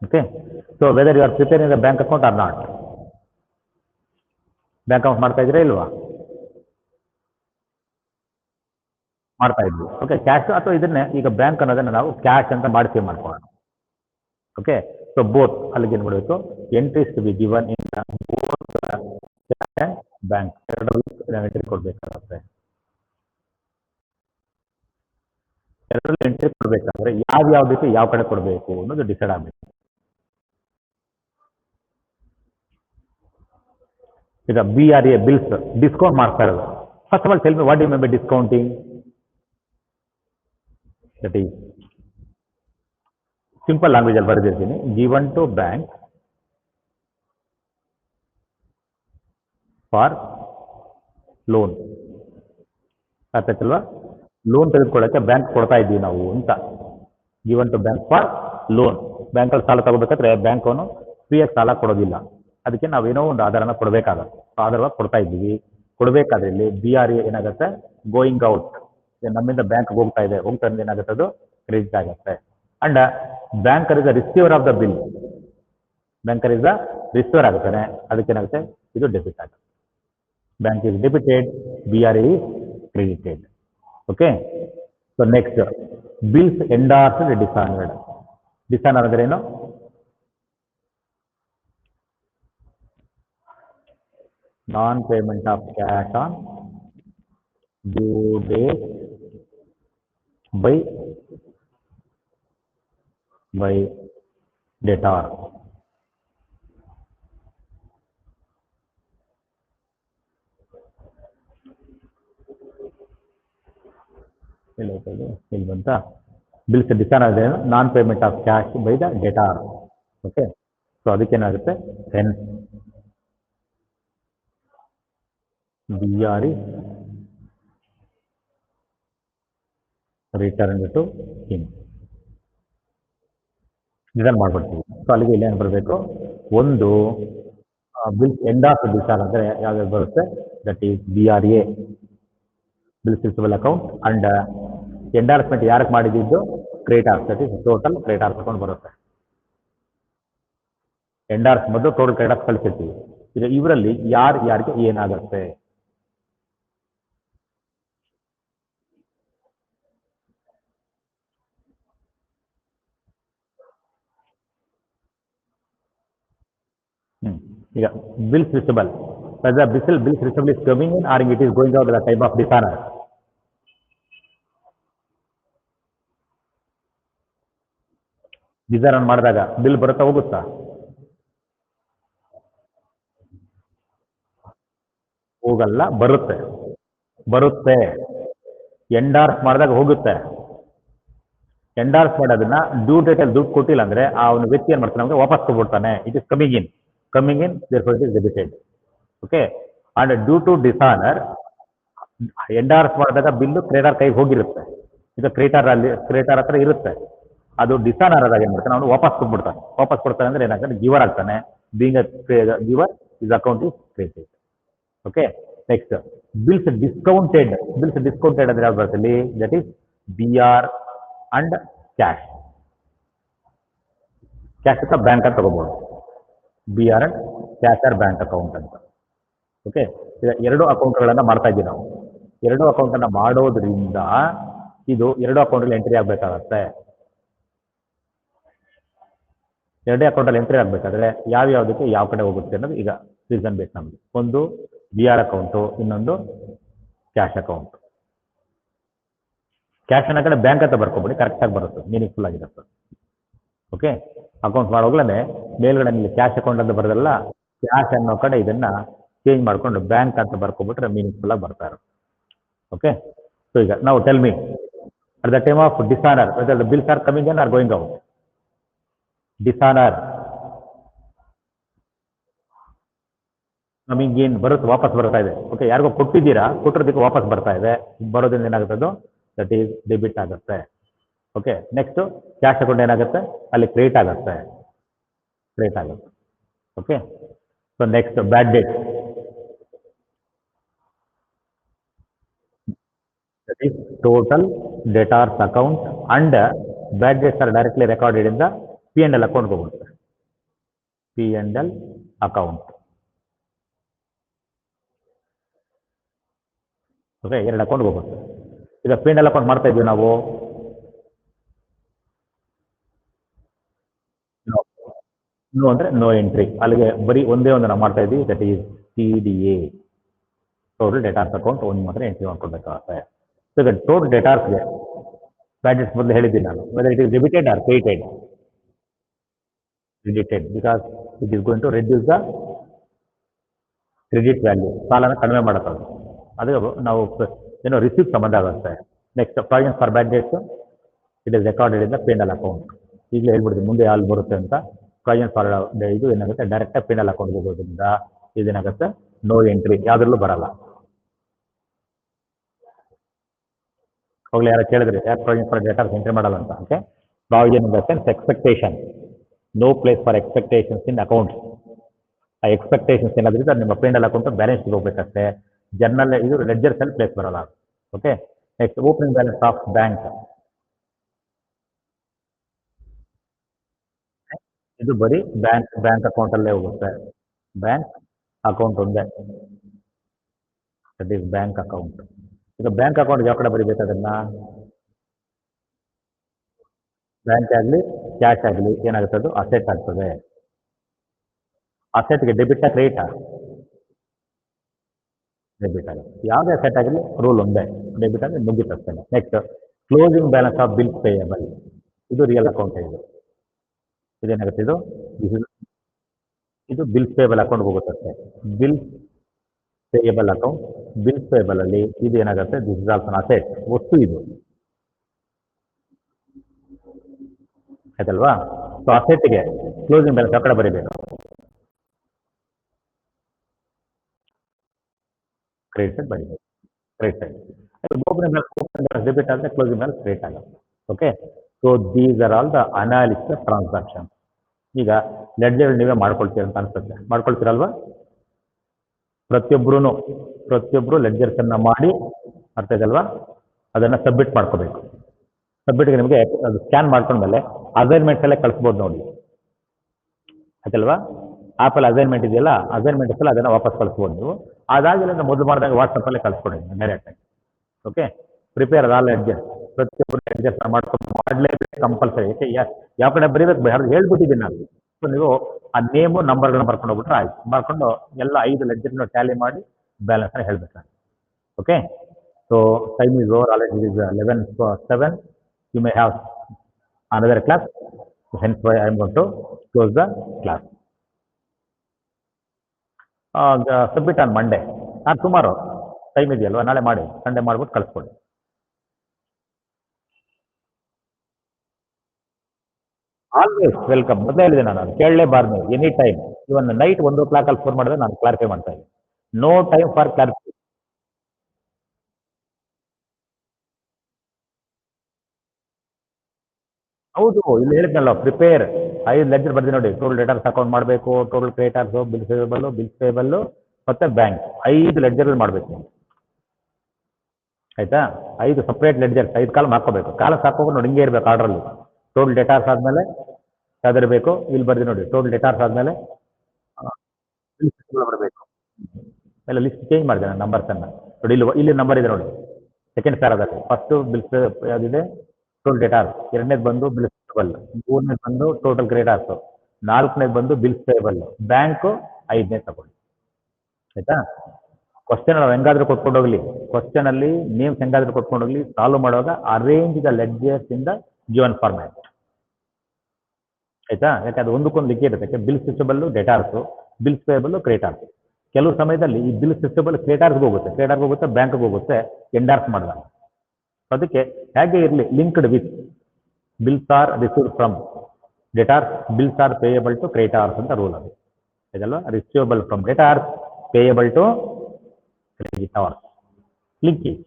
Okay, so whether you are preparing the bank account or not. Bank account ಮಾಡ್ತಾ ಇದ್ದೀರಾ ಇಲ್ವಾ? ಮಾಡ್ತಾ ಇದ್ವಿ. ಓಕೆ, ಕ್ಯಾಶ್ ಅಥವಾ ಇದನ್ನೇ ಈಗ ಬ್ಯಾಂಕ್ ಅನ್ನೋದನ್ನ ನಾವು ಕ್ಯಾಶ್ ಅಂತ ಮಾಡಿ ಸೇವ್ ಮಾಡ್ಕೊಳ್ಳೋಣ. ಓಕೆ, ಸೊ ಬೋತ್ ಅಲ್ಲಿಗೆ ಏನು ಮಾಡಬೇಕು, entries to be given in both cash and bank, ಎರಡರಲ್ಲಿ ಎಂಟ್ರಿ ಕೊಡಬೇಕಾಗುತ್ತೆ. ಎರಡರಲ್ಲಿ ಎಂಟ್ರಿ ಕೊಡಬೇಕಾದ್ರೆ ಯಾವ್ದಕ್ಕೆ ಯಾವ ಕಡೆ ಕೊಡಬೇಕು ಅನ್ನೋದು ಡಿಸೈಡ್ ಆಗಬೇಕು. ಈಗ B R A bills discount ಮಾಡ್ತಾ ಇರೋದು. First of all tell me what you mean by discounting. That is simple language ಅಲ್ಲಿ ಬರೆದಿರ್ತೀನಿ, given to bank for loan. ಅರ್ಥಾಯ್ತಲ್ವಾ? ಲೋನ್ ತೆಗೆದುಕೊಳ್ಳಕ್ಕೆ ಬ್ಯಾಂಕ್ ಕೊಡ್ತಾ ಇದ್ದೀವಿ ನಾವು ಅಂತ. Given to bank for loan. ಬ್ಯಾಂಕಲ್ಲಿ ಸಾಲ ತಗೋಬೇಕಾದ್ರೆ ಬ್ಯಾಂಕ್ ಅವನು ಫ್ರೀಯಾಗಿ ಸಾಲ ಕೊಡೋದಿಲ್ಲ, ಅದಕ್ಕೆ ನಾವೇನೋ ಒಂದು ಆಧಾರನ ಕೊಡಬೇಕಾಗತ್ತೆ. ಆಧಾರವಾಗಿ ಕೊಡ್ತಾ ಇದ್ದೀವಿ. ಕೊಡಬೇಕಾದ್ರೆ ಇಲ್ಲಿ ಬಿ ಆರ್ ಎ ಏನಾಗುತ್ತೆ, ಗೋಯಿಂಗ್ ಔಟ್, ನಮ್ಮಿಂದ ಬ್ಯಾಂಕ್ ಹೋಗ್ತಾ ಇದೆ, ಹೋಗ್ತಾ ಏನಾಗುತ್ತೆ, ಅದು ಕ್ರೆಡಿಟ್ ಆಗುತ್ತೆ. And banker is the receiver of the bill. Banker is the receiver ಆಗುತ್ತಾನೆ, ಅದಕ್ಕೆ ಏನಾಗುತ್ತೆ, ಇದು ಡೆಬಿಟ್ ಆಗುತ್ತೆ. Bank is debited, B R A is credited. Okay, so next bills endorsed dishonoured. Dishonour ಅಂದ್ರೆ ಏನು? Non payment of cash on due date by debtor. ಇಲ್ಲಿ ಬಂತ bills dishonour ಅಂದ್ರೆ non payment of cash by the debtor. Okay, so ಅದಕ್ಕೇನಾಗುತ್ತೆ, hence BR is returned to him. ಇದನ್ನು ಮಾಡ್ಬಿಡ್ತೀವಿ. So ಅಲ್ಲಿಗೆ ಇಲ್ಲಿ ಏನು ಬರಬೇಕು, ಒಂದು ಬಿಲ್ಸ್ ಎಂಡ್ ಆಫ್ ಡಿಸಾರ್ ಅಂದರೆ ಯಾವ್ದು ಬರುತ್ತೆ, that is BRA, bills receivable account. And endorsement ಯಾರಿಗೆ ಮಾಡಿದ್ದು, creditors, that is total creditors account ಬರುತ್ತೆ. ಎಂಡಾರ್ಸ್ ಮೊದಲು ಟೋಟಲ್ ಕ್ರೆಡಿಟಾರ್ಸ್ ಕಳಿಸಿರ್ತೀವಿ. ಈಗ ಇವರಲ್ಲಿ ಯಾರಿಗೆ ಏನಾಗುತ್ತೆ, ಈಗ bills receivable whether bills receivable is coming in or it is going out at the time of dishonor. Design ಮಾಡಿದಾಗ ಬಿಲ್ ಬರುತ್ತಾ ಹೋಗುತ್ತಾ? ಹೋಗಲ್ಲ, ಬರುತ್ತೆ. ಬರುತ್ತೆ. ಎಂಡಾರ್ಸ್ ಮಾಡಿದಾಗ ಹೋಗುತ್ತೆ. ಎಂಡಾರ್ಸ್ ಮಾಡೋದನ್ನ ಡ್ಯೂ ಡೇಟ್ ಅಲ್ಲಿ ದುಡ್ಡು ಕೊಟ್ಟಿಲ್ಲ ಅಂದ್ರೆ ಆ ಒಂದು ವ್ಯಕ್ತಿ ಏನ್ ಮಾಡ್ತಾನೆ ನಮಗೆ ವಾಪಸ್ ಕೊಟ್ಬಿಡ್ತಾನೆ. It is coming in therefore it is debited. Okay. And due to dishonour endorse ಮಾಡಿದಾಗ ಬಿಲ್ಲು ಕ್ರೇಟರ್ ಕೈಗೆ ಹೋಗಿರುತ್ತೆ. ಈಗ ಕ್ರೇಟರ್ ಹತ್ರ ಇರುತ್ತೆ. ಅದು ಡಿಸಾನರ್ ಆದಾಗ ಏನ್ ಮಾಡ್ತಾನೆ ಅವನು ವಾಪಸ್ ಕೊಟ್ಬಿಡ್ತಾನೆ. ವಾಪಸ್ ಕೊಡ್ತಾನೆ ಅಂದ್ರೆ ಏನಾಗ್ತಾನೆ ಗಿವರ್ ಆಗ್ತಾನೆ. Being giver is account is created. Okay. Next bills discounted ಅಂದ್ರೆ ಯಾವ್ದು ಬರ್ತಲ್ಲಿ? That is BR and cash. Cash ಅಂತ ಬ್ಯಾಂಕ್ ಅಂತ ತಗೋಬಹುದು. BR and cash or bank account ಅಂತ. ಓಕೆ. ಈಗ ಎರಡು ಅಕೌಂಟ್ಗಳನ್ನ ಮಾಡ್ತಾ ಇದ್ದೀವಿ ನಾವು. ಎರಡು ಅಕೌಂಟ್ ಅನ್ನ ಮಾಡೋದ್ರಿಂದ ಇದು ಎರಡು ಅಕೌಂಟ್ ಅಲ್ಲಿ ಎಂಟ್ರಿ ಆಗ್ಬೇಕಾಗತ್ತೆ. ಎರಡೇ ಅಕೌಂಟ್ ಅಲ್ಲಿ ಎಂಟ್ರಿ ಆಗ್ಬೇಕಾದ್ರೆ ಯಾವ್ದಕ್ಕೆ ಯಾವ ಕಡೆ ಹೋಗುತ್ತೆ ಅನ್ನೋದು ಈಗ ರೀಸನ್ ಬೇಕು ನಮ್ಗೆ. ಒಂದು BR ಅಕೌಂಟು, ಇನ್ನೊಂದು ಕ್ಯಾಶ್ ಅಕೌಂಟ್. ಕ್ಯಾಶ್ ಅನ್ನೋ ಕಡೆ ಬ್ಯಾಂಕ್ ಅಂತ ಬರ್ಕೊಬಿಡಿ, ಕರೆಕ್ಟ್ ಆಗಿ ಬರುತ್ತೆ, ಮೀನಿಂಗ್ಫುಲ್ ಆಗಿರುತ್ತೆ. ಓಕೆ. ಅಕೌಂಟ್ ಮಾಡೋಗ್ಲೇ ಮೇಲ್ಗಡೆ ನಿಮಗೆ ಕ್ಯಾಶ್ ಅಕೌಂಟ್ ಅಂತ ಬರೋದಲ್ಲ, ಕ್ಯಾಶ್ ಅನ್ನೋ ಕಡೆ ಇದನ್ನ ಚೇಂಜ್ ಮಾಡ್ಕೊಂಡು ಬ್ಯಾಂಕ್ ಅಂತ ಬರ್ಕೊಬಿಟ್ರೆ ಮೀನಿಂಗ್ಫುಲ್ ಆಗಿ ಬರ್ತಾ ಇರುತ್ತೆ. ಓಕೆ. ಸೊ ಈಗ ನಾವು tell me at the time of dishonour weather the bills are coming in or going out. Dishonour coming in ಬರುತ್ತೆ, ವಾಪಸ್ ಬರ್ತಾ ಇದೆ. ಓಕೆ. ಯಾರಿಗೋ ಕೊಟ್ಟಿದ್ದೀರಾ, ಕೊಟ್ಟಿರೋದಕ್ಕೆ ವಾಪಸ್ ಬರ್ತಾ ಇದೆ. ಬರೋದ್ರಿಂದ ಏನಾಗುತ್ತೆ ಅದು ದಟ್ ಈಸ್ ಡೆಬಿಟ್ ಆಗುತ್ತೆ. ಓಕೆ. ನೆಕ್ಸ್ಟ್ ಕ್ಯಾಶ್ ಅಕೌಂಟ್ ಏನಾಗುತ್ತೆ ಅಲ್ಲಿ ಕ್ರೆಡಿಟ್ ಆಗುತ್ತೆ. Okay. So next bad debt. That is total debtors account and bad debts are directly recorded in the P&L account ಹೋಗುತ್ತೆ. P&L account. ಓಕೆ. ಎರಡು account ಹೋಗುತ್ತೆ. ಈಗ P&L account ಮಾಡ್ತಾ ಇದ್ವಿ ನಾವು. ನೋ ಅಂದ್ರೆ ನೋ ಎಂಟ್ರಿ. ಅಲ್ಲಿಗೆ ಬರೀ ಒಂದೇ ಒಂದು ನಾವು ಮಾಡ್ತಾ ಇದ್ವಿ, that is TDA, total debtors account. ಒಂದು ಮಾತ್ರ ಎಂಟ್ರಿ ಮಾಡ್ಕೊಳ್ಬೇಕಾಗುತ್ತೆ. ಸೊ ಈಗ ಟೋಟಲ್ ಡೇಟಾರ್ಸ್ಗೆ ಬ್ಯಾಡ್ ಡೆಟ್ಸ್ ಮೊದಲು ಹೇಳಿದ್ದೀನಿ ನಾನು, whether it is debited or credited. Because it is going to reduce the credit value. ಸಾಲನ ಕಡಿಮೆ ಮಾಡುತ್ತೆ ಅದು ನಾವು ಏನೋ ರಿಸೀವ್ ಸಂಬಂಧ ಆಗುತ್ತೆ. Next provisions for bad debts it is recorded in the P&L account. ಈಗಲೇ ಹೇಳ್ಬಿಡ್ತೀನಿ ಮುಂದೆ ಅಲ್ಲಿ ಬರುತ್ತೆ ಅಂತ. ಪ್ರಾವಿಷನ್ ಫಾರ್ ಇದು ಏನಾಗುತ್ತೆ ಡೈರೆಕ್ಟ್ P&L ಅಕೌಂಟ್ ಹೋಗೋದ್ರಿಂದ ಇದೇನಾಗುತ್ತೆ ನೋ ಎಂಟ್ರಿ, ಯಾವ್ದ್ರಲ್ಲೂ ಬರಲ್ಲ. ಹೋಗ್ಲಿ ಯಾರು ಕೇಳಿದ್ರಿ ಯಾಕೆ ಪ್ರಾವಿಷನ್ ಫಾರ್ ಡೇಟಾರ್ಸ್ ಎಂಟ್ರಿ ಮಾಡಲ್ಲ ಅಂತ. Okay. Provision in the sense expectation. No place for expectations in accounts. ಆ ಎಕ್ಸ್ಪೆಕ್ಟೇಷನ್ಸ್ ಏನಾದ್ರಿಂದ ನಿಮ್ಮ P&L ಅಕೌಂಟ್ ಬ್ಯಾಲೆನ್ಸ್ ಹೋಗ್ಬೇಕಷ್ಟೇ. ಜರ್ನಲ್ ಇದು ಲೆಡ್ಜರ್ಸ್ ಅಲ್ಲಿ ಪ್ಲೇಸ್ ಬರಲ್ಲ. Okay. Next opening balance of bank. ಇದು ಬರೀ ಬ್ಯಾಂಕ್ ಅಕೌಂಟ್ ಅಲ್ಲೇ ಹೋಗುತ್ತೆ. ಬ್ಯಾಂಕ್ ಅಕೌಂಟ್ ಒಂದೇ, ದಟ್ ಈಸ್ ಬ್ಯಾಂಕ್ ಅಕೌಂಟ್. ಈಗ ಬ್ಯಾಂಕ್ ಅಕೌಂಟ್ ಯಾವ ಕಡೆ ಬರೀಬೇಕು ಅದನ್ನ? ಬ್ಯಾಂಕ್ ಆಗಲಿ ಕ್ಯಾಶ್ ಆಗಲಿ ಏನಾಗುತ್ತೆ ಅದು ಅಸೆಟ್ ಆಗ್ತದೆ. ಅಸೆಟ್ಗೆ ಡೆಬಿಟಾ ಕ್ರೆಡಿಟಾ? ಡೆಬಿಟ್ ಆಗುತ್ತೆ. ಯಾವುದೇ ಅಸೆಟ್ ಆಗಲಿ ರೂಲ್ ಒಂದೇ, ಡೆಬಿಟ್ ಆದರೆ ಮುಗಿತಷ್ಟೇ. Next closing balance of bills payable. ಇದು ರಿಯಲ್ ಅಕೌಂಟ್. ಇದೇನಾಗುತ್ತೆ ಇದು ಬಿಲ್ಸ್ ಪೇಯಬಲ್ ಅಕೌಂಟ್ ಹೋಗುತ್ತಷ್ಟೇ. Bills payable account. Bills payable ಅಲ್ಲಿ ಇದು ಏನಾಗುತ್ತೆ ದಿಸ್ ಇಸ್ ಆಲ್ಸೋ ಅಸೆಟ್, ವಸ್ತು ಇದು ಆಯ್ತಲ್ವಾ? ಸೊ ಅಸೆಟ್ಗೆ ಕ್ಲೋಸಿಂಗ್ ಬ್ಯಾಲೆನ್ಸ್ ಯಾವ ಕಡೆ ಬರೀಬೇಕು? ಕ್ರೆಡಿಟ್ ಸೈಡ್ ಬರೀಬೇಕು. Credit side. Opening balance debit ಆದರೆ ಕ್ಲೋಸಿಂಗ್ ಬ್ಯಾಲೆನ್ಸ್ ಕ್ರೆಡಿಟ್ ಆಗುತ್ತೆ. Okay. So these are all the analysis of transaction. ಈಗ ಲೆಡ್ಜರ್ ನೀವೇ ಮಾಡ್ಕೊಳ್ತೀರ ಅಂತ ಅನ್ಸುತ್ತೆ, ಮಾಡ್ಕೊಳ್ತೀರಲ್ವಾ? ಪ್ರತಿಯೊಬ್ಬರು ಲೆಡ್ಜರ್ಸ್ ಅನ್ನ ಮಾಡಿ ಅರ್ಥ ಇದಲ್ವಾ, ಅದನ್ನ ಸಬ್ಮಿಟ್ ಮಾಡ್ಕೋಬೇಕು. ಸಬ್ಮಿಟ್ಗೆ ನಿಮಗೆ ಅದು ಸ್ಕ್ಯಾನ್ ಮಾಡ್ಕೊಂಡ್ಮೇಲೆ ಅಸೈನ್ಮೆಂಟ್ಸ್ ಎಲ್ಲ ಕಳಿಸ್ಬೋದು ನೋಡಿ, ಆಯ್ತಲ್ವಾ? ಆಪಲ್ ಅಸೈನ್ಮೆಂಟ್ ಇದೆಯಲ್ಲ, ಅಸೈನ್ಮೆಂಟ್ಸ್ ಎಲ್ಲ ಅದನ್ನ ವಾಪಸ್ ಕಳಿಸ್ಬೋದು ನೀವು. ಅದಾಗಿಲ್ಲ ಮೊದಲು ಮಾಡಿದಾಗ ವಾಟ್ಸಪ್ಪಲ್ಲೇ ಕಳಿಸ್ಕೊಡಿ ಡೈರೆಕ್ಟ್ ಆಗಿ. ಓಕೆ. Prepare all ledger. ಪ್ರತಿಯೊಬ್ಬರು ಲೆಡ್ಜರ್ಸ್ ಮಾಡ್ಕೊಂಡು ಮಾಡಲೇಬೇಕು ಕಂಪಲ್ಸರಿ. ಯಾಕೆ ಯಾವ ಕಡೆ ಬರೀಬೇಕು ಹೇಳ್ಬಿಟ್ಟಿದ್ದೀನಿ ನಾನು. ಸೊ ನೀವು ಆ ನೇಮು ನಂಬರ್ಗಳನ್ನ ಬರ್ಕೊಂಡು ಹೋಗ್ಬಿಟ್ರೆ ಆಯ್ತು. ಬರ್ಕೊಂಡು ಎಲ್ಲ 5 ಲೆಡ್ಜರ್ನ ಟ್ಯಾಲಿ ಮಾಡಿ ಬ್ಯಾಲೆನ್ಸ್ ಅನ್ನ ಹೇಳ್ಬೇಕು. Okay, so time is over already. It is 11:07. You may have another class. Hence why I am going to close the class. Submit on Monday or tomorrow. Time ಇದೆಯಲ್ವಾ, ನಾಳೆ ಮಾಡಿ, ಸಂಡೇ ಮಾಡ್ಬಿಟ್ಟು ಕಳಿಸ್ಕೊಡಿ. Always welcome. ಮೊದಲೇ ಹೇಳಿದೆ ನಾನು, ಕೇಳಲೇಬಾರ್ದು any time. Even night 1 o'clock ಅಲ್ಲಿ ಫೋನ್ ಮಾಡಿದ್ರೆ ನಾನು ಕ್ಲಾರಿಫೈ ಮಾಡ್ತಾ ಇದ್ದೀನಿ. No time for clarify. ಹೌದು, ಇಲ್ಲಿ ಹೇಳಿದ್ನಲ್ಲ, ಪ್ರಿಪೇರ್ 5 ಲೆಡ್ಜರ್ ಬರ್ದಿ ನೋಡಿ. ಟೋಟಲ್ ಡೇಟಾರ್ಸ್ ಅಕೌಂಟ್ ಮಾಡಬೇಕು, total creditors, bill receivable, bill payable ಮತ್ತೆ ಬ್ಯಾಂಕ್, 5 ಲೆಡ್ಜರ್ ಮಾಡಬೇಕು ನೀವು. ಆಯ್ತಾ? 5 ಸಪ್ರೇಟ್ ಲೆಡ್ಜರ್ಸ್, 5 ಕಾಲಮ್ ಹಾಕೋಬೇಕು. ಕಾಲಮ್ಸ್ ಹಾಕೋಬೇಕು ನೋಡಿ, ಹಿಂಗೆ ಇರಬೇಕು ಆರ್ಡ್ರಲ್ಲಿ. ಟೋಟಲ್ ಡೇಟಾರ್ಸ್ ಆದಮೇಲೆ ಯಾವ್ದಿರಬೇಕು, ಇಲ್ಲಿ ಬರ್ದಿ ನೋಡಿ. ಟೋಟಲ್ ಡೇಟಾರ್ಸ್ ಆದಮೇಲೆ ಬರಬೇಕು. ಎಲ್ಲ ಲಿಸ್ಟ್ ಚೇಂಜ್ ಮಾಡಿದೆ ನಾನು ನಂಬರ್ಸ್ ಅನ್ನ ನೋಡಿ. ಇಲ್ಲಿ ನಂಬರ್ ಇದೆ ನೋಡಿ, ಸೆಕೆಂಡ್ ಪ್ಯಾರಾದಲ್ಲಿ. ಫಸ್ಟ್ ಬಿಲ್ಸ್ ಯಾವ್ದಿದೆ, ಟೋಟಲ್ ಡೇಟಾರ್ಸ್. ಎರಡನೇದು ಬಂದು ಬಿಲ್ ಪೇಬಲ್. ಮೂರನೇದು ಬಂದು ಟೋಟಲ್ ಕ್ರಿಯೇಟರ್ಸ್. ನಾಲ್ಕನೇದು ಬಂದು ಬಿಲ್ಸ್ ಪೇಬಲ್. ಬ್ಯಾಂಕು 5ನೇ ತಗೊಳ್ಳಿ. ಆಯ್ತಾ? ಕ್ವಶನ್ ನಾವು ಹೆಂಗಾದ್ರೂ ಕೊಟ್ಕೊಂಡು ಹೋಗ್ಲಿ, ಕ್ವಶನ್ ಅಲ್ಲಿ ನೇಮ್ಸ್ ಹೆಂಗಾದ್ರೂ ಕೊಟ್ಕೊಂಡು ಹೋಗ್ಲಿ, ಸಾಲ್ವ್ ಮಾಡುವಾಗ arrange the ledgers in the given format. ಆಯ್ತಾ? ಯಾಕೆ ಅದು ಒಂದಕ್ಕೊಂದು ಲಿಂಕ್ ಇರುತ್ತೆ. ಬಿಲ್ ಸಿಸ್ಟಬಲ್ಲು ಡೇಟಾರ್ಸು, ಬಿಲ್ಸ್ ಪೇಬಲ್ ಕ್ರಿಯೇಟರ್ಸ್. ಕೆಲವು ಸಮಯದಲ್ಲಿ ಈ ಬಿಲ್ ಸಿಸ್ಟಬಲ್ ಕ್ರಿಯೇಟರ್ಸ್ಗೆ ಹೋಗುತ್ತೆ, ಬ್ಯಾಂಕ್ಗೆ ಹೋಗುತ್ತೆ, ಎಂಡಾರ್ಸ್ ಮಾಡಿದಾಗ. ಅದಕ್ಕೆ ಹೇಗೆ ಇರಲಿ, linked with bills are received from debtors, bills are payable to creditors ಅಂತ ರೂಲ್ ಅದು. ಇದಲ್ವಾ, receivable from debtors, payable to creditors. Linkage.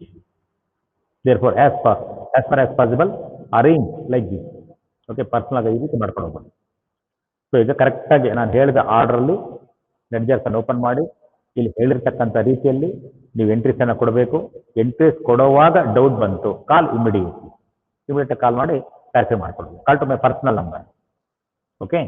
Therefore, as far as possible, arrange like this. Okay, personal ಆಗಿ ಈ ರೀತಿ ಮಾಡ್ಕೊಂಡು ಹೋಗ್ಬೋದು. ಸೊ ಈಗ ಕರೆಕ್ಟಾಗಿ ನಾನು ಹೇಳಿದ ಆರ್ಡ್ರಲ್ಲಿ ಲೆಡ್ಜರ್ಸ್ ಅನ್ನು ಓಪನ್ ಮಾಡಿ, ಇಲ್ಲಿ ಹೇಳಿರ್ತಕ್ಕಂಥ ರೀತಿಯಲ್ಲಿ ನೀವು ಎಂಟ್ರೀಸ್ ಅನ್ನು ಕೊಡಬೇಕು. ಎಂಟ್ರೀಸ್ ಕೊಡುವಾಗ ಡೌಟ್ ಬಂತು, ಕಾಲ್ ಇಮಿಡಿಯೇಟ್ ಕಾಲ್ ಮಾಡಿ ಕ್ಲಾರಿಫೈ ಮಾಡ್ಕೊಡ್ಬೇಕು. Call to my personal number. Okay,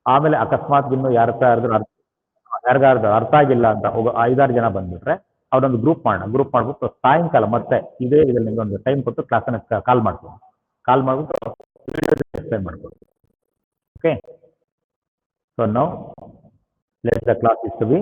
ಆಮೇಲೆ ಅಕಸ್ಮಾತ್ ಇನ್ನು ಯಾರಿಗಾರ್ದು ಅರ್ಥ ಆಗಿಲ್ಲ ಅಂತ 5-6 ಜನ ಬಂದ್ಬಿಟ್ರೆ ಅವ್ರೊಂದು ಗ್ರೂಪ್ ಮಾಡ್ಬಿಟ್ಟು ಸಾಯಂಕಾಲ ಮತ್ತೆ ಇದೇ ಇದರಲ್ಲಿ ಒಂದು ಟೈಮ್ ಕೊಟ್ಟು ಕ್ಲಾಸನ್ನು ಕಾಲ್ ಮಾಡ್ಬಿಟ್ಟು ಎಕ್ಸ್ಪ್ಲೈನ್ ಮಾಡ್ಬೋದು. Okay, so now let the class is to B